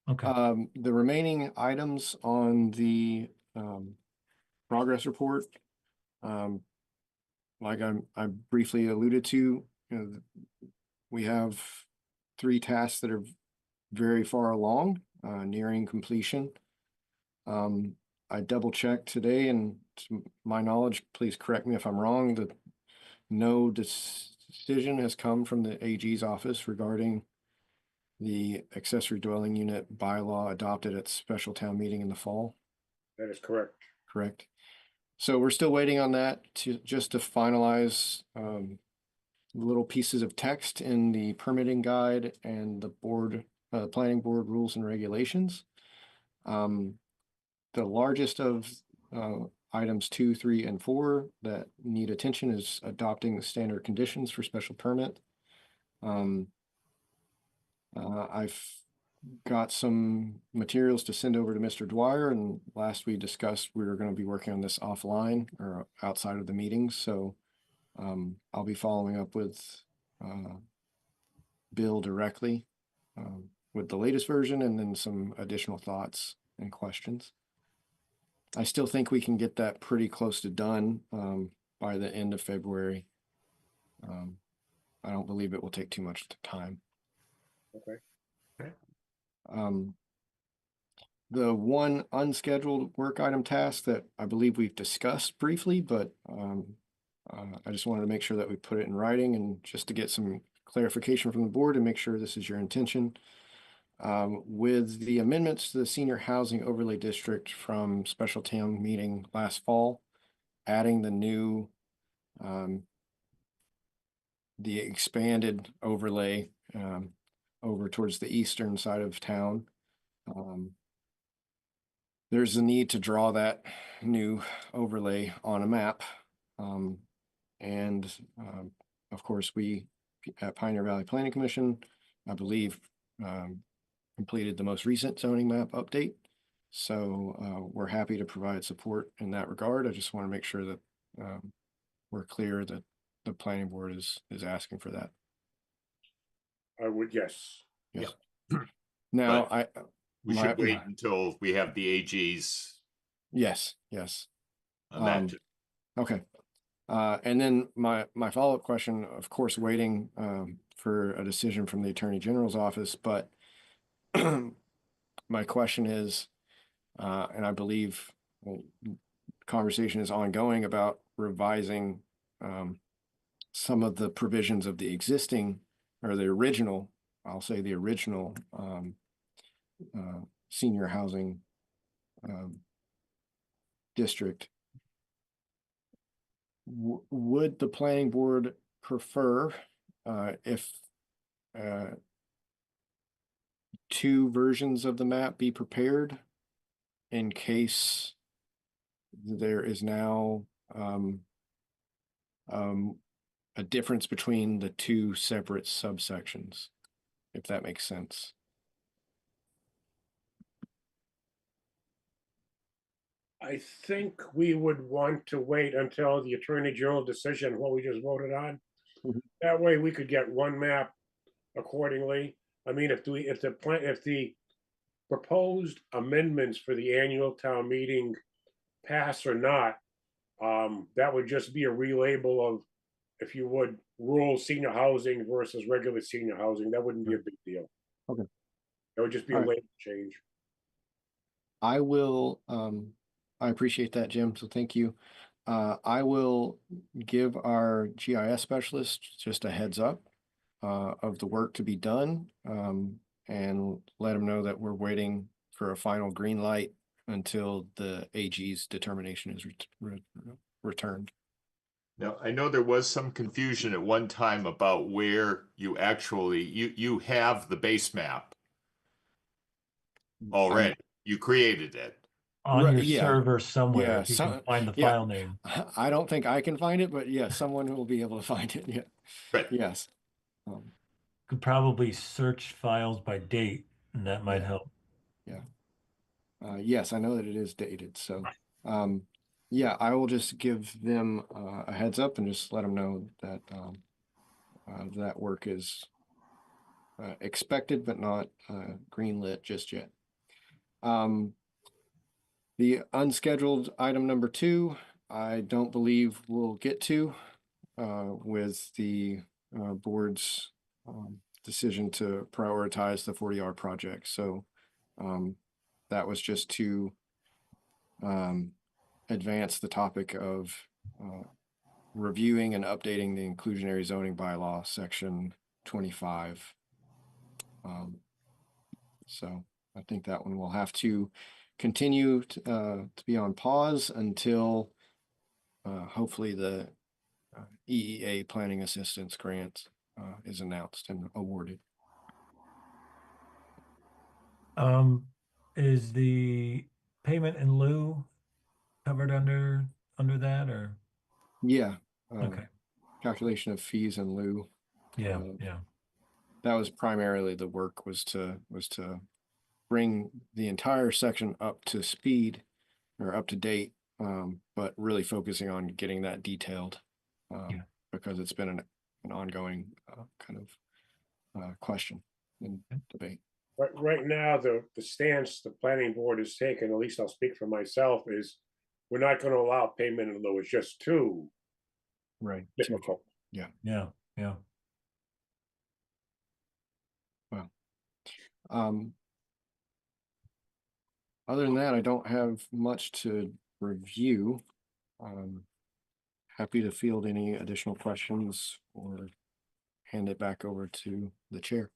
okay. The remaining items on the progress report, like I briefly alluded to, we have 3 tasks that are very far along, nearing completion. I double checked today, and to my knowledge, please correct me if I'm wrong, that no decision has come from the AG's office regarding the accessory dwelling unit bylaw adopted at special town meeting in the fall. That is correct. Correct. So we're still waiting on that to finalize little pieces of text in the permitting guide and the planning board rules and regulations. The largest of items 2, 3, and 4 that need attention is adopting the standard conditions for special permit. I've got some materials to send over to Mr. Dwyer, and last we discussed we were going to be working on this offline or outside of the meetings. So I'll be following up with Bill directly with the latest version and then some additional thoughts and questions. I still think we can get that pretty close to done by the end of February. I don't believe it will take too much time. Okay. the one unscheduled work item task that I believe we've discussed briefly, but I just wanted to make sure that we put it in writing and just to get some clarification from the board and make sure this is your intention. With the amendments to the senior housing overlay district from special town meeting last fall, adding the new the expanded overlay over towards the eastern side of town. There's a need to draw that new overlay on a map. Of course, we at Pioneer Valley Planning Commission, I believe, completed the most recent zoning map update. So we're happy to provide support in that regard. I just want to make sure that we're clear that the planning board is asking for that. I would, yes. Yes. Now, But we my- should wait until we have the AGs yes. on that. Okay. And then my follow-up question, of course, waiting for a decision from the Attorney General's office, but my question is, and I believe conversation is ongoing about revising some of the provisions of the existing or the original, I'll say the original senior housing district. Would the planning board prefer if two versions of the map be prepared in case there is now a difference between the two separate subsections, if that makes sense? I think we would want to wait until the Attorney General decision, what we just voted on. Mhm. That way we could get one map accordingly. I mean, if the proposed amendments for the annual town meeting pass or not, that would just be a relabel of, if you would, rural senior housing versus regular senior housing. That wouldn't be a big deal. Okay. That would just be a All right. label change. I will, I appreciate that, Jim, so thank you. I will give our GIS specialist just a heads up of the work to be done, and let them know that we're waiting for a final green light until the AG's determination is returned. Now, I know there was some confusion at one time about where you actually, you have the base map already. You created it. On Right, your yeah. server somewhere, Yeah, if you can find the yeah. file name. I don't think I can find it, but yeah, someone will be able to find it. Yeah. Right. Yes. Could probably search files by date, and that might Yeah. help. Yes, I know that it is dated, so, yeah, I will just give them a heads up and just let them know that that work is expected but not greenlit just yet. The unscheduled item number 2, I don't believe we'll get to with the board's decision to prioritize the 40R project. So that was just to advance the topic of reviewing and updating the inclusionary zoning bylaw, section 25. So I think that one will have to continue to be on pause until hopefully the EEA planning assistance grant is announced and awarded. Is the payment in lieu covered under that, or? Yeah. Okay, Calculation of fees in lieu. yeah, yeah. That was primarily the work was to bring the entire section up to speed or up to date, but really focusing on getting that detailed Yeah. because it's been an ongoing kind of question and debate. Right now, the stance the planning board has taken, at least I'll speak for myself, is we're not going to allow payment in lieu. It's just too Right. difficult. Yeah. Other than that, I don't have much to review. Happy to field any additional questions or hand it back over to the chair.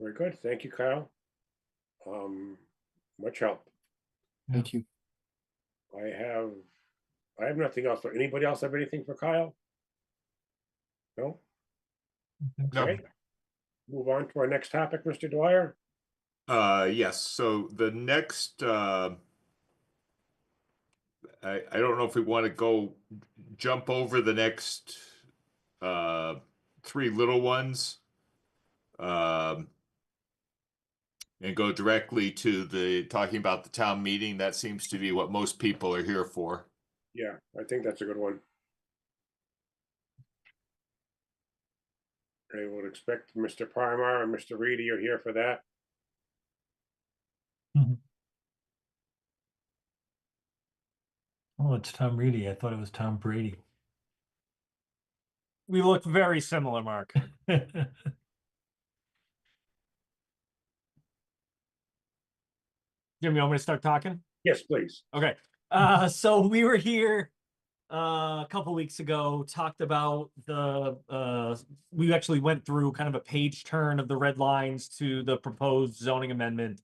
Very good. Thank you, Kyle. Much help. Thank you. I have nothing else. For anybody else have anything for Kyle? No? No. Okay. Move on to our next topic, Mr. Dwyer. Yes, so the next, I don't know if we want to jump over the next three little ones. And go directly to talking about the town meeting. That seems to be what most people are here for. Yeah, I think that's a good one. I would expect Mr. Parmar and Mr. Reedy are here for that. Oh, it's Tom Reedy. I thought it was Tom Brady. We look very similar, Mark. Jim, you want me to start talking? Yes, please. Okay. So we were here a couple weeks ago, talked about we actually went through kind of a page turn of the red lines to the proposed zoning amendment.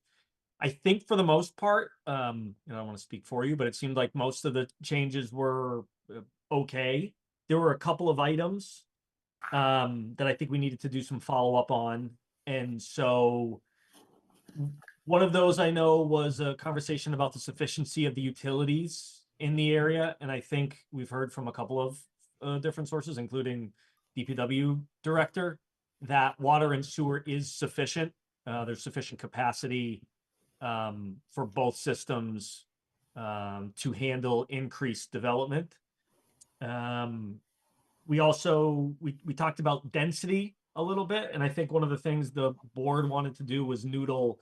I think for the most part, I don't want to speak for you, but it seemed like most of the changes were okay. There were a couple of items that I think we needed to do some follow-up on. And so one of those I know was a conversation about the sufficiency of the utilities in the area. And I think we've heard from a couple of different sources, including DPW director, that water and sewer is sufficient. There's sufficient capacity for both systems to handle increased development. We also, we talked about density a little bit. And I think one of the things the board wanted to do was noodle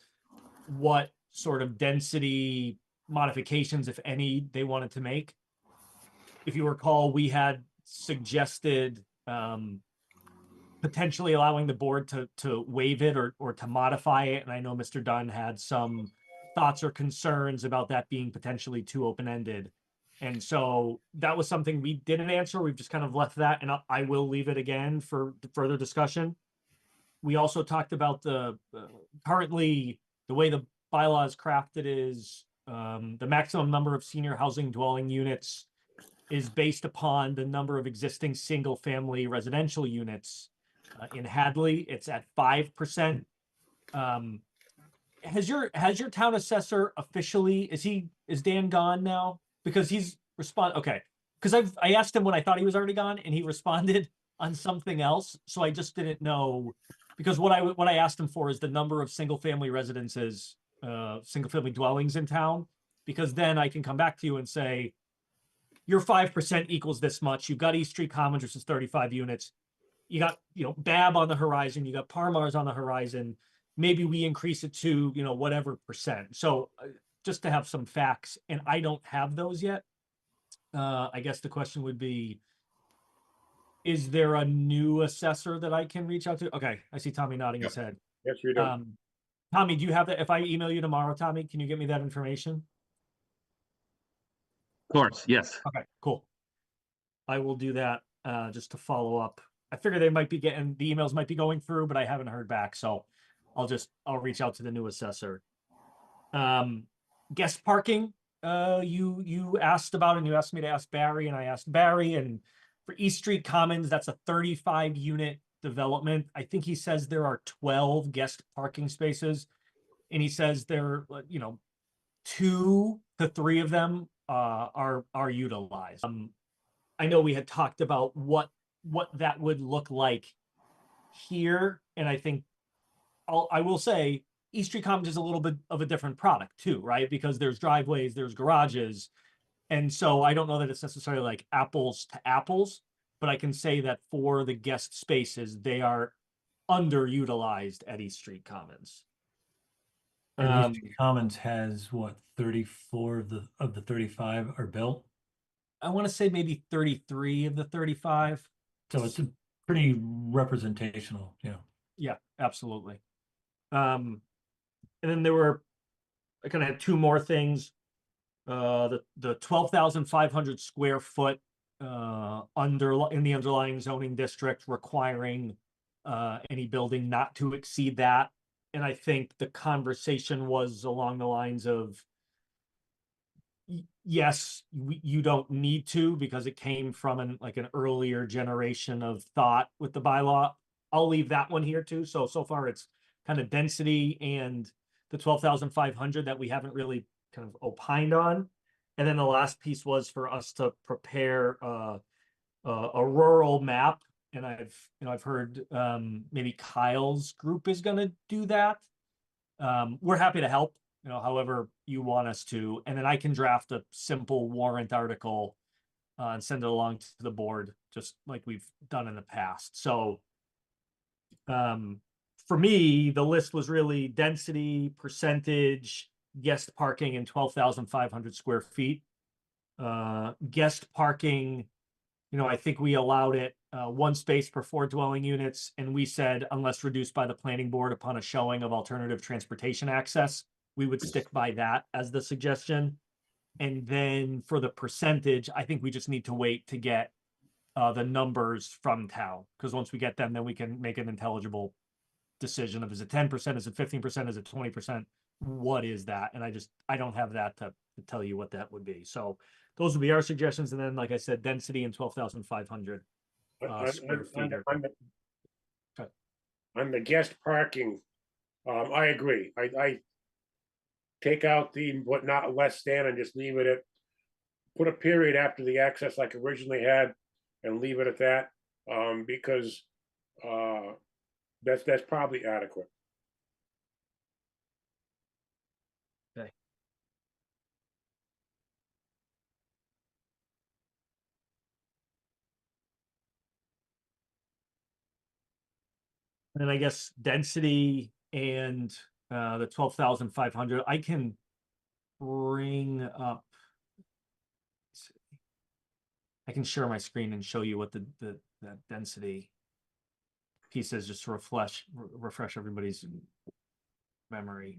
what sort of density modifications, if any, they wanted to make. If you recall, we had suggested potentially allowing the board to waive it or to modify it. And I know Mr. Dunn had some thoughts or concerns about that being potentially too open-ended. And so that was something we didn't answer. We've just kind of left that, and I will leave it again for further discussion. We also talked about currently the way the bylaw is crafted is the maximum number of senior housing dwelling units is based upon the number of existing single-family residential units. In Hadley, it's at 5%. Has your town assessor officially, is Dan gone now? Because he's okay. Because I asked him when I thought he was already gone, and he responded on something else. So I just didn't know, because what I asked him for is the number of single-family residences, single-family dwellings in town, because then I can come back to you and say, your 5% equals this much. You've got East Street Commons, which is 35 units. You got, Bab on the horizon. You got Parmar's on the horizon. Maybe we increase it to, whatever percent. So just to have some facts, and I don't have those yet. I guess the question would be, is there a new assessor that I can reach out to? Okay, I see Tommy nodding his head. Yes, you do. Tommy, do you have that? If I email you tomorrow, Tommy, can you get me that information? Of course, yes. Okay, cool. I will do that just to follow up. I figure they might be the emails might be going through, but I haven't heard back. So I'll reach out to the new assessor. Guest parking, you asked about, and you asked me to ask Barry, and I asked Barry, and for East Street Commons, that's a 35 unit development. I think he says there are 12 guest parking spaces, and he says there, 2 to 3 of them are utilized. I know we had talked about what that would look like here, and I think I will say East Street Commons is a little bit of a different product too, right? Because there's driveways, there's garages, and so I don't know that it's necessarily like apples to apples, but I can say that for the guest spaces, they are underutilized at East Street Commons. And East Street Commons has what, 34 of the 35 are built? I want to say maybe 33 of the 35. So it's a pretty representational, Yeah, absolutely. And then there were I kind of have two more things. The 12,500 square foot in the underlying zoning district requiring any building not to exceed that. And I think the conversation was along the lines of, yes, you don't need to, because it came from an earlier generation of thought with the bylaw. I'll leave that one here too. So far it's kind of density and the 12,500 that we haven't really kind of opined on. And then the last piece was for us to prepare a rural map. And I've heard maybe Kyle's group is going to do that. We're happy to help, however you want us to. And then I can draft a simple warrant article and send it along to the board, just like we've done in the past. So for me, the list was really density, percentage, guest parking, and 12,500 square feet. Guest parking, I think we allowed it 1 space per 4 dwelling units, and we said unless reduced by the planning board upon a showing of alternative transportation access, we would stick by that as the suggestion. And then for the percentage, I think we just need to wait to get the numbers from town, because once we get them, then we can make an intelligible decision of, is it 10%, is it 15%, is it 20%, what is that? And I don't have that to tell you what that would be. So those would be our suggestions. And then, like I said, density and 12,500 square feet. On the guest parking, I agree. I take out the what not less than and just leave it at, put a period after the access like originally had and leave it at that, because that's probably adequate. Okay. And I guess density and the 12,500, I can bring up. I can share my screen and show you what the density piece is, just to refresh everybody's memory.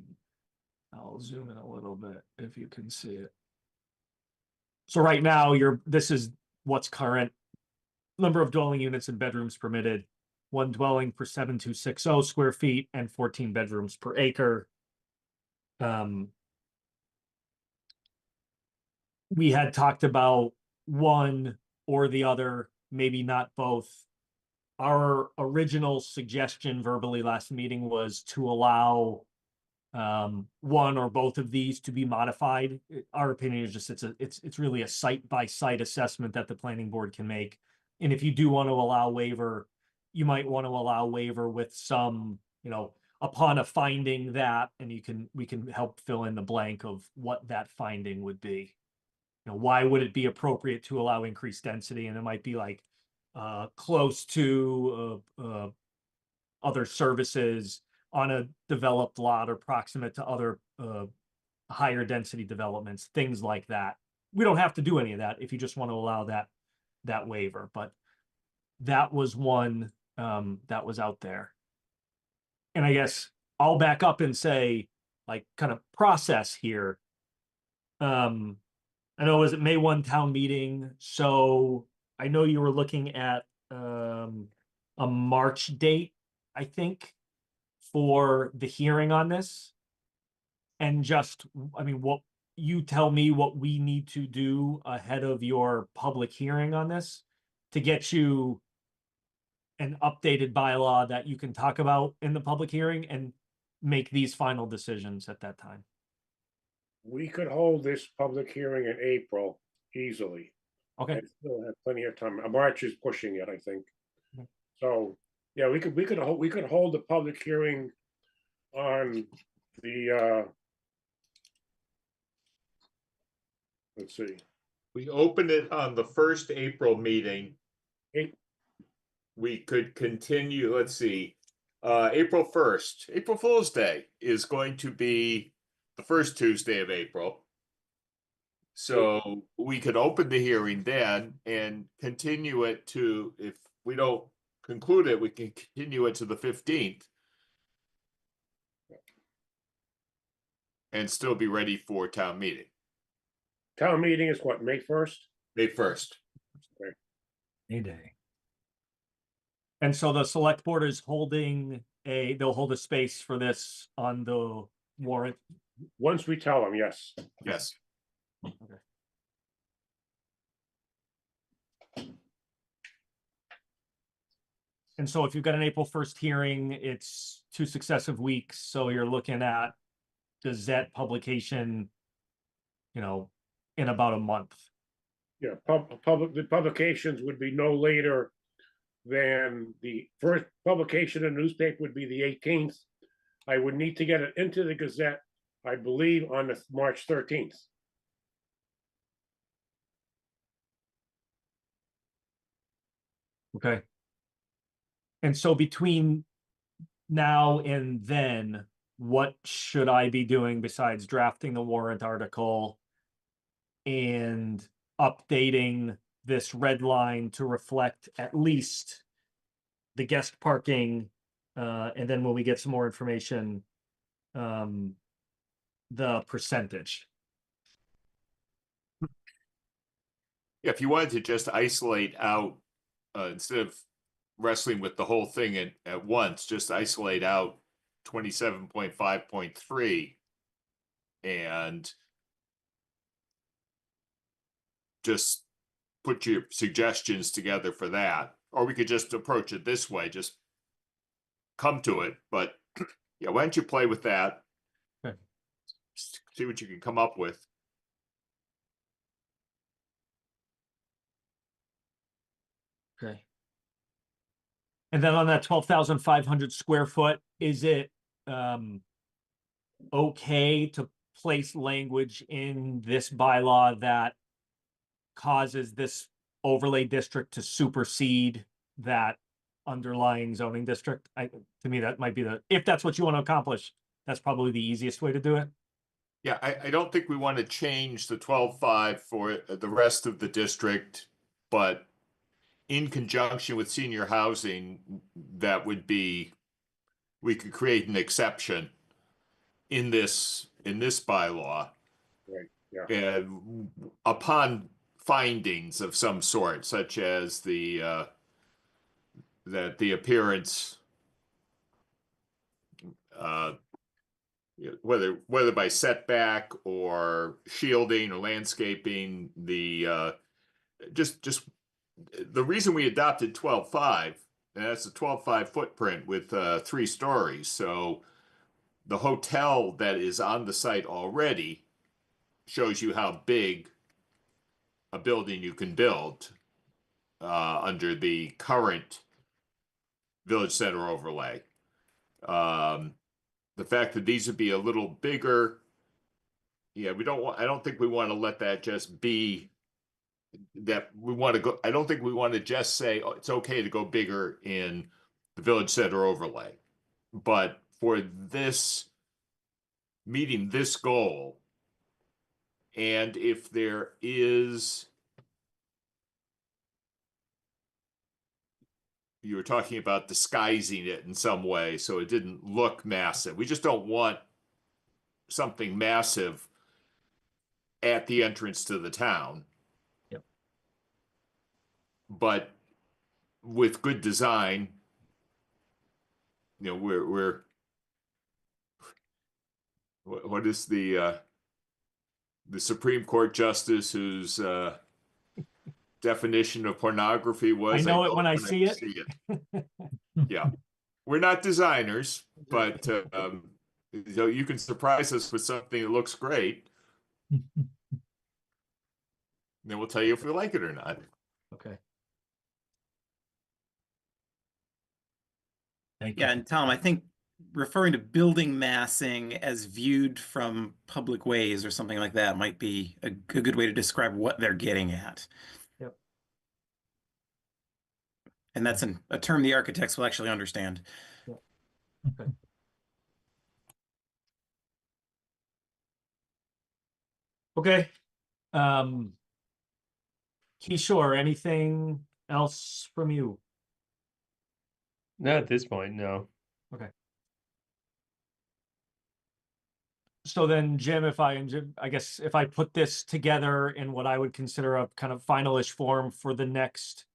I'll zoom in a little bit if you can see it. So right now, this is what's current. Number of dwelling units and bedrooms permitted: 1 dwelling per 7,260 square feet and 14 bedrooms per acre. We had talked about one or the other, maybe not both. Our original suggestion verbally last meeting was to allow one or both of these to be modified. Our opinion is just it's really a site by site assessment that the planning board can make. And if you do want to allow waiver, you might want to allow waiver with some, upon a finding that, and we can help fill in the blank of what that finding would be. Why would it be appropriate to allow increased density? And it might be like close to other services on a developed lot or proximate to other higher density developments, things like that. We don't have to do any of that if you just want to allow that waiver, but that was one that was out there. And I guess I'll back up and say, like, kind of process here. I know it was at May 1 town meeting, so I know you were looking at a March date, I think, for the hearing on this. And just, what you tell me what we need to do ahead of your public hearing on this to get you an updated bylaw that you can talk about in the public hearing and make these final decisions at that time. We could hold this public hearing in April easily. Okay. I still have plenty of time. March is pushing it, I think. Okay. So, yeah, we could hold the public hearing on the let's see. We opened it on the first April meeting. We could continue, let's see, April 1st. April Fool's Day is going to be the first Tuesday of April. So we could open the hearing then and continue it to, if we don't conclude it, we can continue it to the 15th. and still be ready for town meeting, Town meeting is what, May 1st? May 1st. May Day. And so the select board is they'll hold a space for this on the warrant. Once we tell them, yes. Yes. And so if you've got an April 1st hearing, it's 2 successive weeks, so you're looking at Gazette publication, in about a month. Yeah, the publications would be no later than the first publication in the newspaper would be the 18th. I would need to get it into the Gazette, I believe, on the March 13th. Okay. And so between now and then, what should I be doing besides drafting the warrant article and updating this red line to reflect at least the guest parking, and then when we get some more information, the percentage? Yeah, if you wanted to just isolate out, instead of wrestling with the whole thing at once, just isolate out 27.5.3 and just put your suggestions together for that. Or we could just approach it this way, just come to it. But yeah, why don't you play with that? Okay. See what you can come up with. Okay. And then on that 12,500 square foot, is it okay to place language in this bylaw that causes this overlay district to supersede that underlying zoning district? To me, that might be if that's what you want to accomplish, that's probably the easiest way to do it. Yeah, I don't think we want to change the 12.5 for the rest of the district, but in conjunction with senior housing, that would be, we could create an exception in this bylaw. Right, yeah. And upon findings of some sort, such as that the appearance, whether by setback or shielding or landscaping, just the reason we adopted 12.5, and that's a 12.5 footprint with 3 stories. So the hotel that is on the site already shows you how big a building you can build under the current village center overlay. The fact that these would be a little bigger, yeah, I don't think we want to let that just be that we want to go. I don't think we want to just say, oh, it's okay to go bigger in the village center overlay. But for this, meeting this goal, and if there is, you were talking about disguising it in some way so it didn't look massive. We just don't want something massive at the entrance to the town. Yep. But with good design, we're what is the Supreme Court justice whose definition of pornography was, I know it when I see it. Yeah, we're not designers, but you can surprise us with something that looks great. Then we'll tell you if we like it or not. Okay. Thank you. Yeah, and Tom, I think referring to building massing as viewed from public ways or something like that might be a good way to describe what they're getting at. Yep. And that's a term the architects will actually understand. Yep. Okay. Okay. Kishore, anything else from you? Not at this point, no. Okay. So then, Jim, I guess if I put this together in what I would consider a kind of finalish form for the next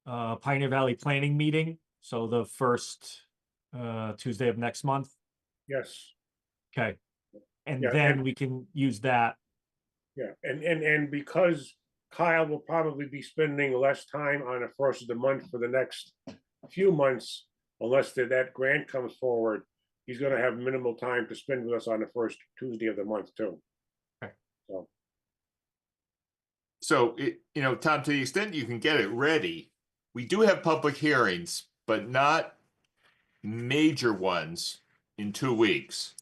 Pioneer Valley Planning meeting, so the first Tuesday of next month, Yes, okay. And Yeah, then we can use that. yeah, and because Kyle will probably be spending less time on the first of the month for the next few months, unless that grant comes forward, he's gonna have minimal time to spend with us on the first Tuesday of the month too. Okay. So, So, Tom, to the extent you can get it ready, we do have public hearings, but not major ones in 2 weeks.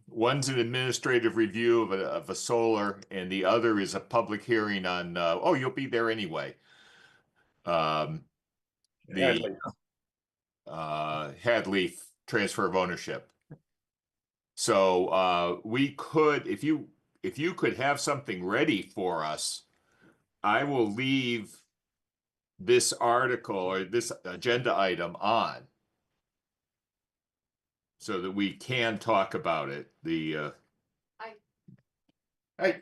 One's an administrative review of a solar, and the other is a public hearing on, you'll be there anyway. The Hadley. Hadley transfer of ownership. So we could, if you could have something ready for us, I will leave this article or this agenda item on so that we can talk about it. Hey. Okay.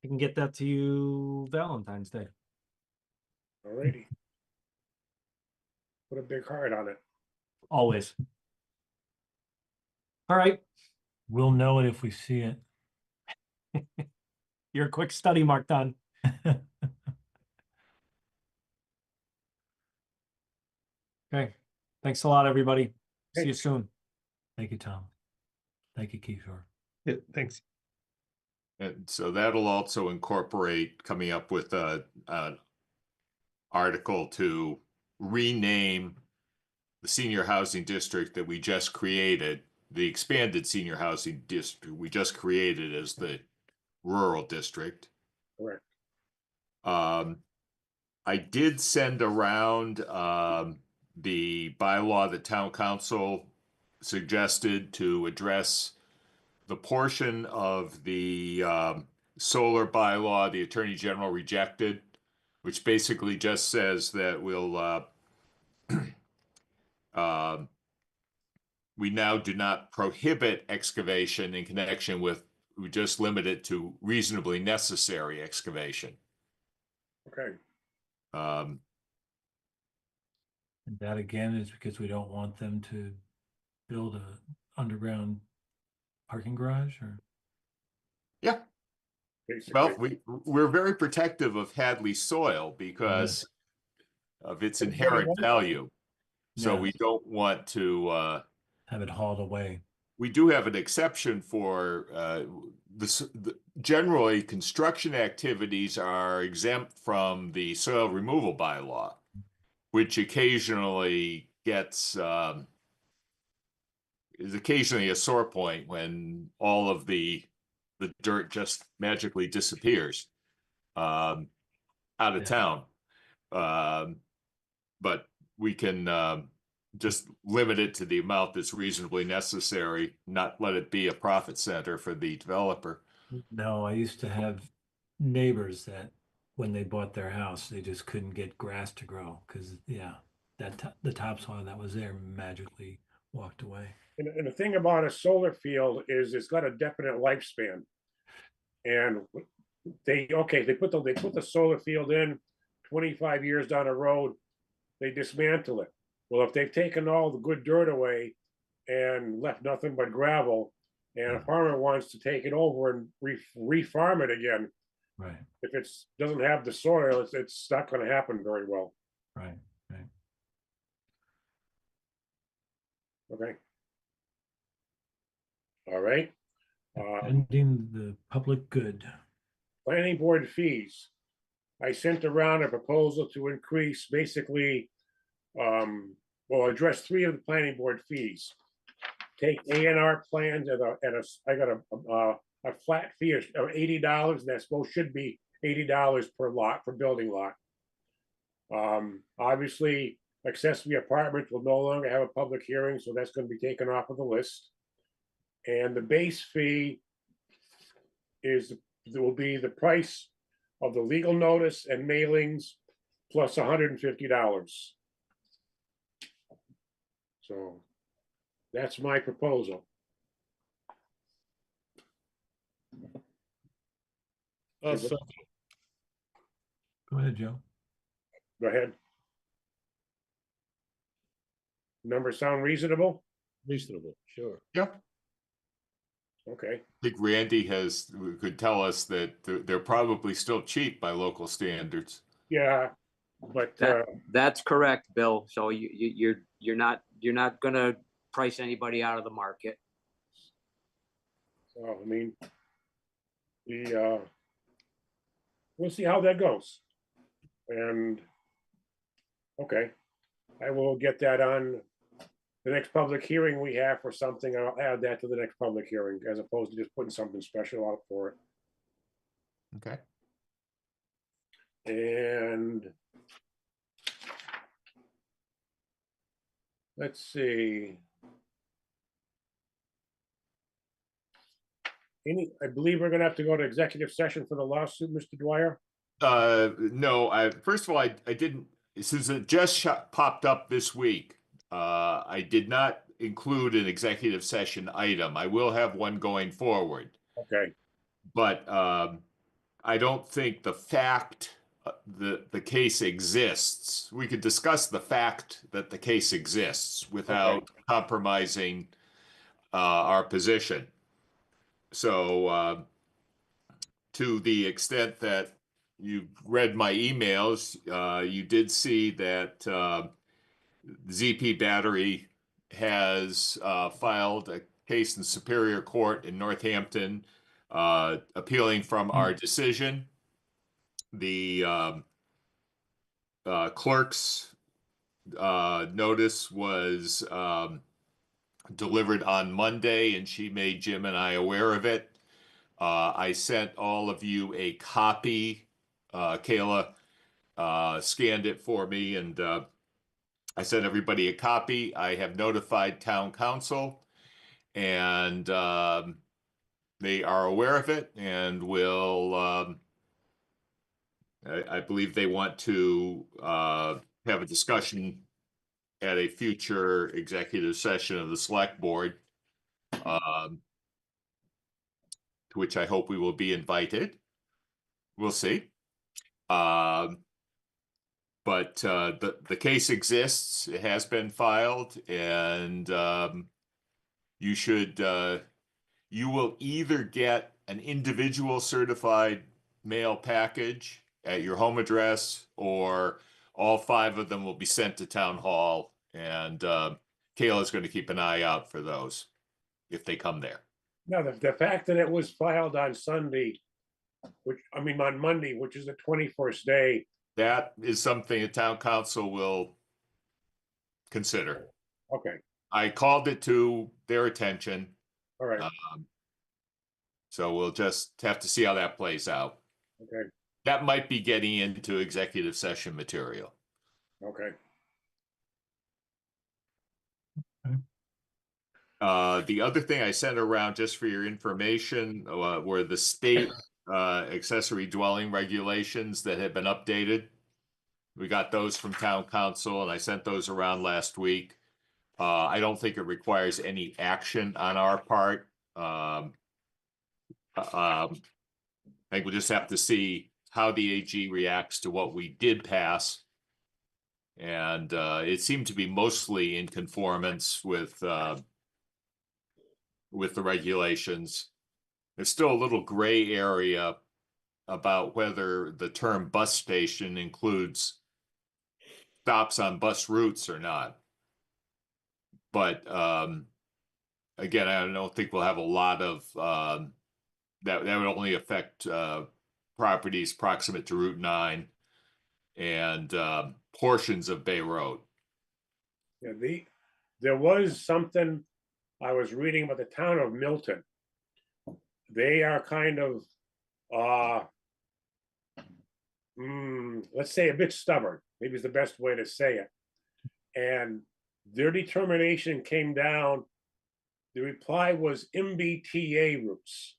I can get that to you Valentine's Day. Alrighty. Put a big heart on it. Always. All right. We'll know it if we see it. Your quick study mark done. Okay. Thanks a lot, everybody. See you soon. Thank you, Tom. Thank you, Kishore. Yeah, thanks. And so that'll also incorporate coming up with an article to rename the senior housing district that we just created, the expanded senior housing district we just created as the rural district. Correct. I did send around the bylaw that town council suggested to address the portion of the solar bylaw the Attorney General rejected, which basically just says that we now do not prohibit excavation in connection with, we just limit it to reasonably necessary excavation. Okay. Um, And that again is because we don't want them to build a underground parking garage or? yeah, well, we're very protective of Hadley soil because of its inherent value. So we don't want to have it hauled away. We do have an exception for generally construction activities are exempt from the soil removal bylaw, which occasionally gets is occasionally a sore point when all of the dirt just magically disappears out of town. But we can just limit it to the amount that's reasonably necessary, not let it be a profit center for the developer. No, I used to have neighbors that when they bought their house, they just couldn't get grass to grow because, the topsoil that was there magically walked away. And the thing about a solar field is it's got a definite lifespan. And they put the solar field in 25 years down the road, they dismantle it. Well, if they've taken all the good dirt away and left nothing but gravel, and a farmer wants to take it over and re-farm it again, right? If it doesn't have the soil, it's not going to happen very well. Right. Okay. All right. Ending the public good. Planning board fees. I sent around a proposal to increase basically, address 3 of the planning board fees. Take A&R plans I got a flat fee of $80, and that should be $80 per lot for building lot. Obviously, accessory apartments will no longer have a public hearing, so that's going to be taken off of the list. And the base fee will be the price of the legal notice and mailings plus $150. So that's my proposal. So Go ahead, Joe. Go ahead. Numbers sound reasonable? reasonable, sure. Yep. Okay, I think Randy could tell us that they're probably still cheap by local standards. yeah, but That's correct, Bill. So you're not gonna price anybody out of the market. so, I mean, we'll see how that goes. And, okay, I will get that on the next public hearing we have for something. I'll add that to the next public hearing as opposed to just putting something special out for it. Okay. And let's see. I believe we're gonna have to go to executive session for the lawsuit, Mr. Dwyer. No, first of all, I didn't, since it just popped up this week, I did not include an executive session item. I will have one going forward, Okay, but I don't think the fact the case exists. We could discuss the fact that the case exists without compromising our position. So to the extent that you read my emails, you did see that ZP Battery has filed a case in Superior Court in Northampton, appealing from our decision. The clerk's notice was delivered on Monday, and she made Jim and I aware of it. I sent all of you a copy. Kayla scanned it for me, and I sent everybody a copy. I have notified town council, and they are aware of it and will, I believe they want to have a discussion at a future executive session of the select board, to which I hope we will be invited. We'll see. But the case exists. It has been filed, and you will either get an individual certified mail package at your home address, or all 5 of them will be sent to town hall, and Kayla is going to keep an eye out for those if they come there. now the fact that it was filed on Sunday, on Monday, which is the 21st day. That is something the town council will consider. Okay, I called it to their attention, all right, so we'll just have to see how that plays out. okay, That might be getting into executive session material. okay. The other thing I sent around, just for your information, were the state accessory dwelling regulations that have been updated. We got those from town council, and I sent those around last week. I don't think it requires any action on our part. I think we'll just have to see how the AG reacts to what we did pass. And it seemed to be mostly in conformance with the regulations. There's still a little gray area about whether the term bus station includes stops on bus routes or not. But again, I don't think we'll have a lot of that would only affect properties proximate to Route 9 and portions of Bay Road. Yeah, there was something I was reading about the town of Milton. They are kind of, let's say a bit stubborn, maybe is the best way to say it. And their determination came down, the reply was MBTA routes.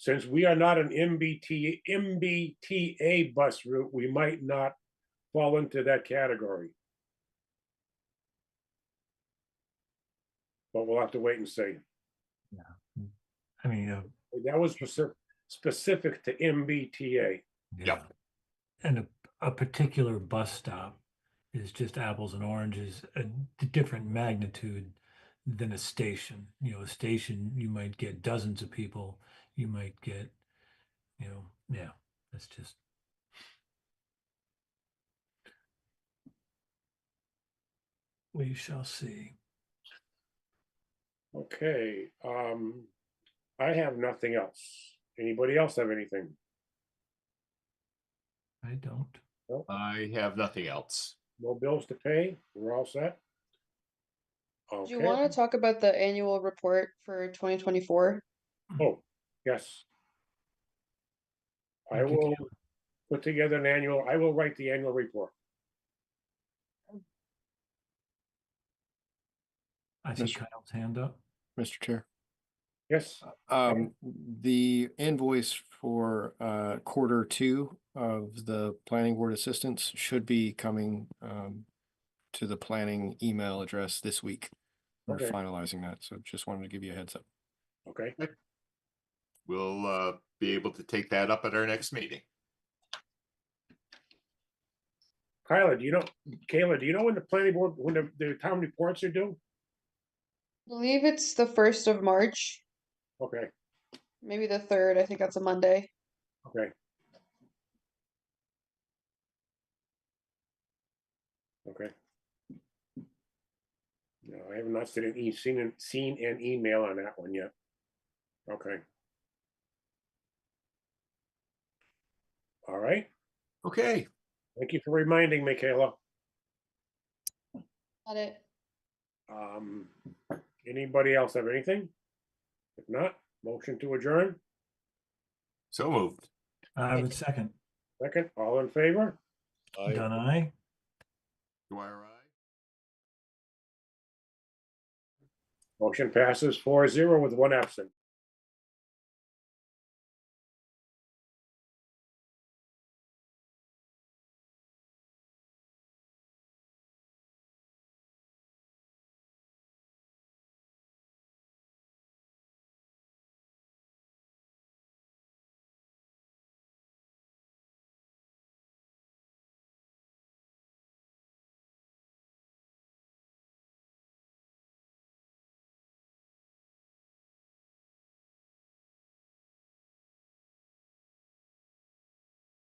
since we are not an MBTA bus route, we might not fall into that category. But we'll have to wait and see. I mean, That was specific to MBTA. yeah. And a particular bus stop is just apples and oranges, a different magnitude than a station. You know, a station, you might get dozens of people, you might get, you know, yeah, that's just. We shall see. Okay, I have nothing else. Anybody else have anything? I don't. I have nothing else. No bills to pay? We're all set? Do you Okay, want to talk about the annual report for 2024? oh, yes. I Thank you, will Caleb. put together an annual, I will write the annual report. I see Mr. Kyle's hand up. Mr. Chair. Yes, The invoice for quarter two of the planning board assistance should be coming to the planning email address this week. We're Okay. finalizing that, so just wanted to give you a heads up. okay. We'll be able to take that up at our next meeting. Kyla, do you know, Kayla, do you know when the planning board, when the town reports are due? I believe it's the 1st of March, Okay, maybe the 3rd. I think that's a Monday. okay. Okay. No, I have not seen an email on that one yet. Okay. All right, Okay. thank you for reminding me, Kayla. Got it. Anybody else have anything? If not, motion to adjourn, So moved. I would second. second, all in favor? Done I. Dwyer, aye. Motion passes 4-0 with one absent.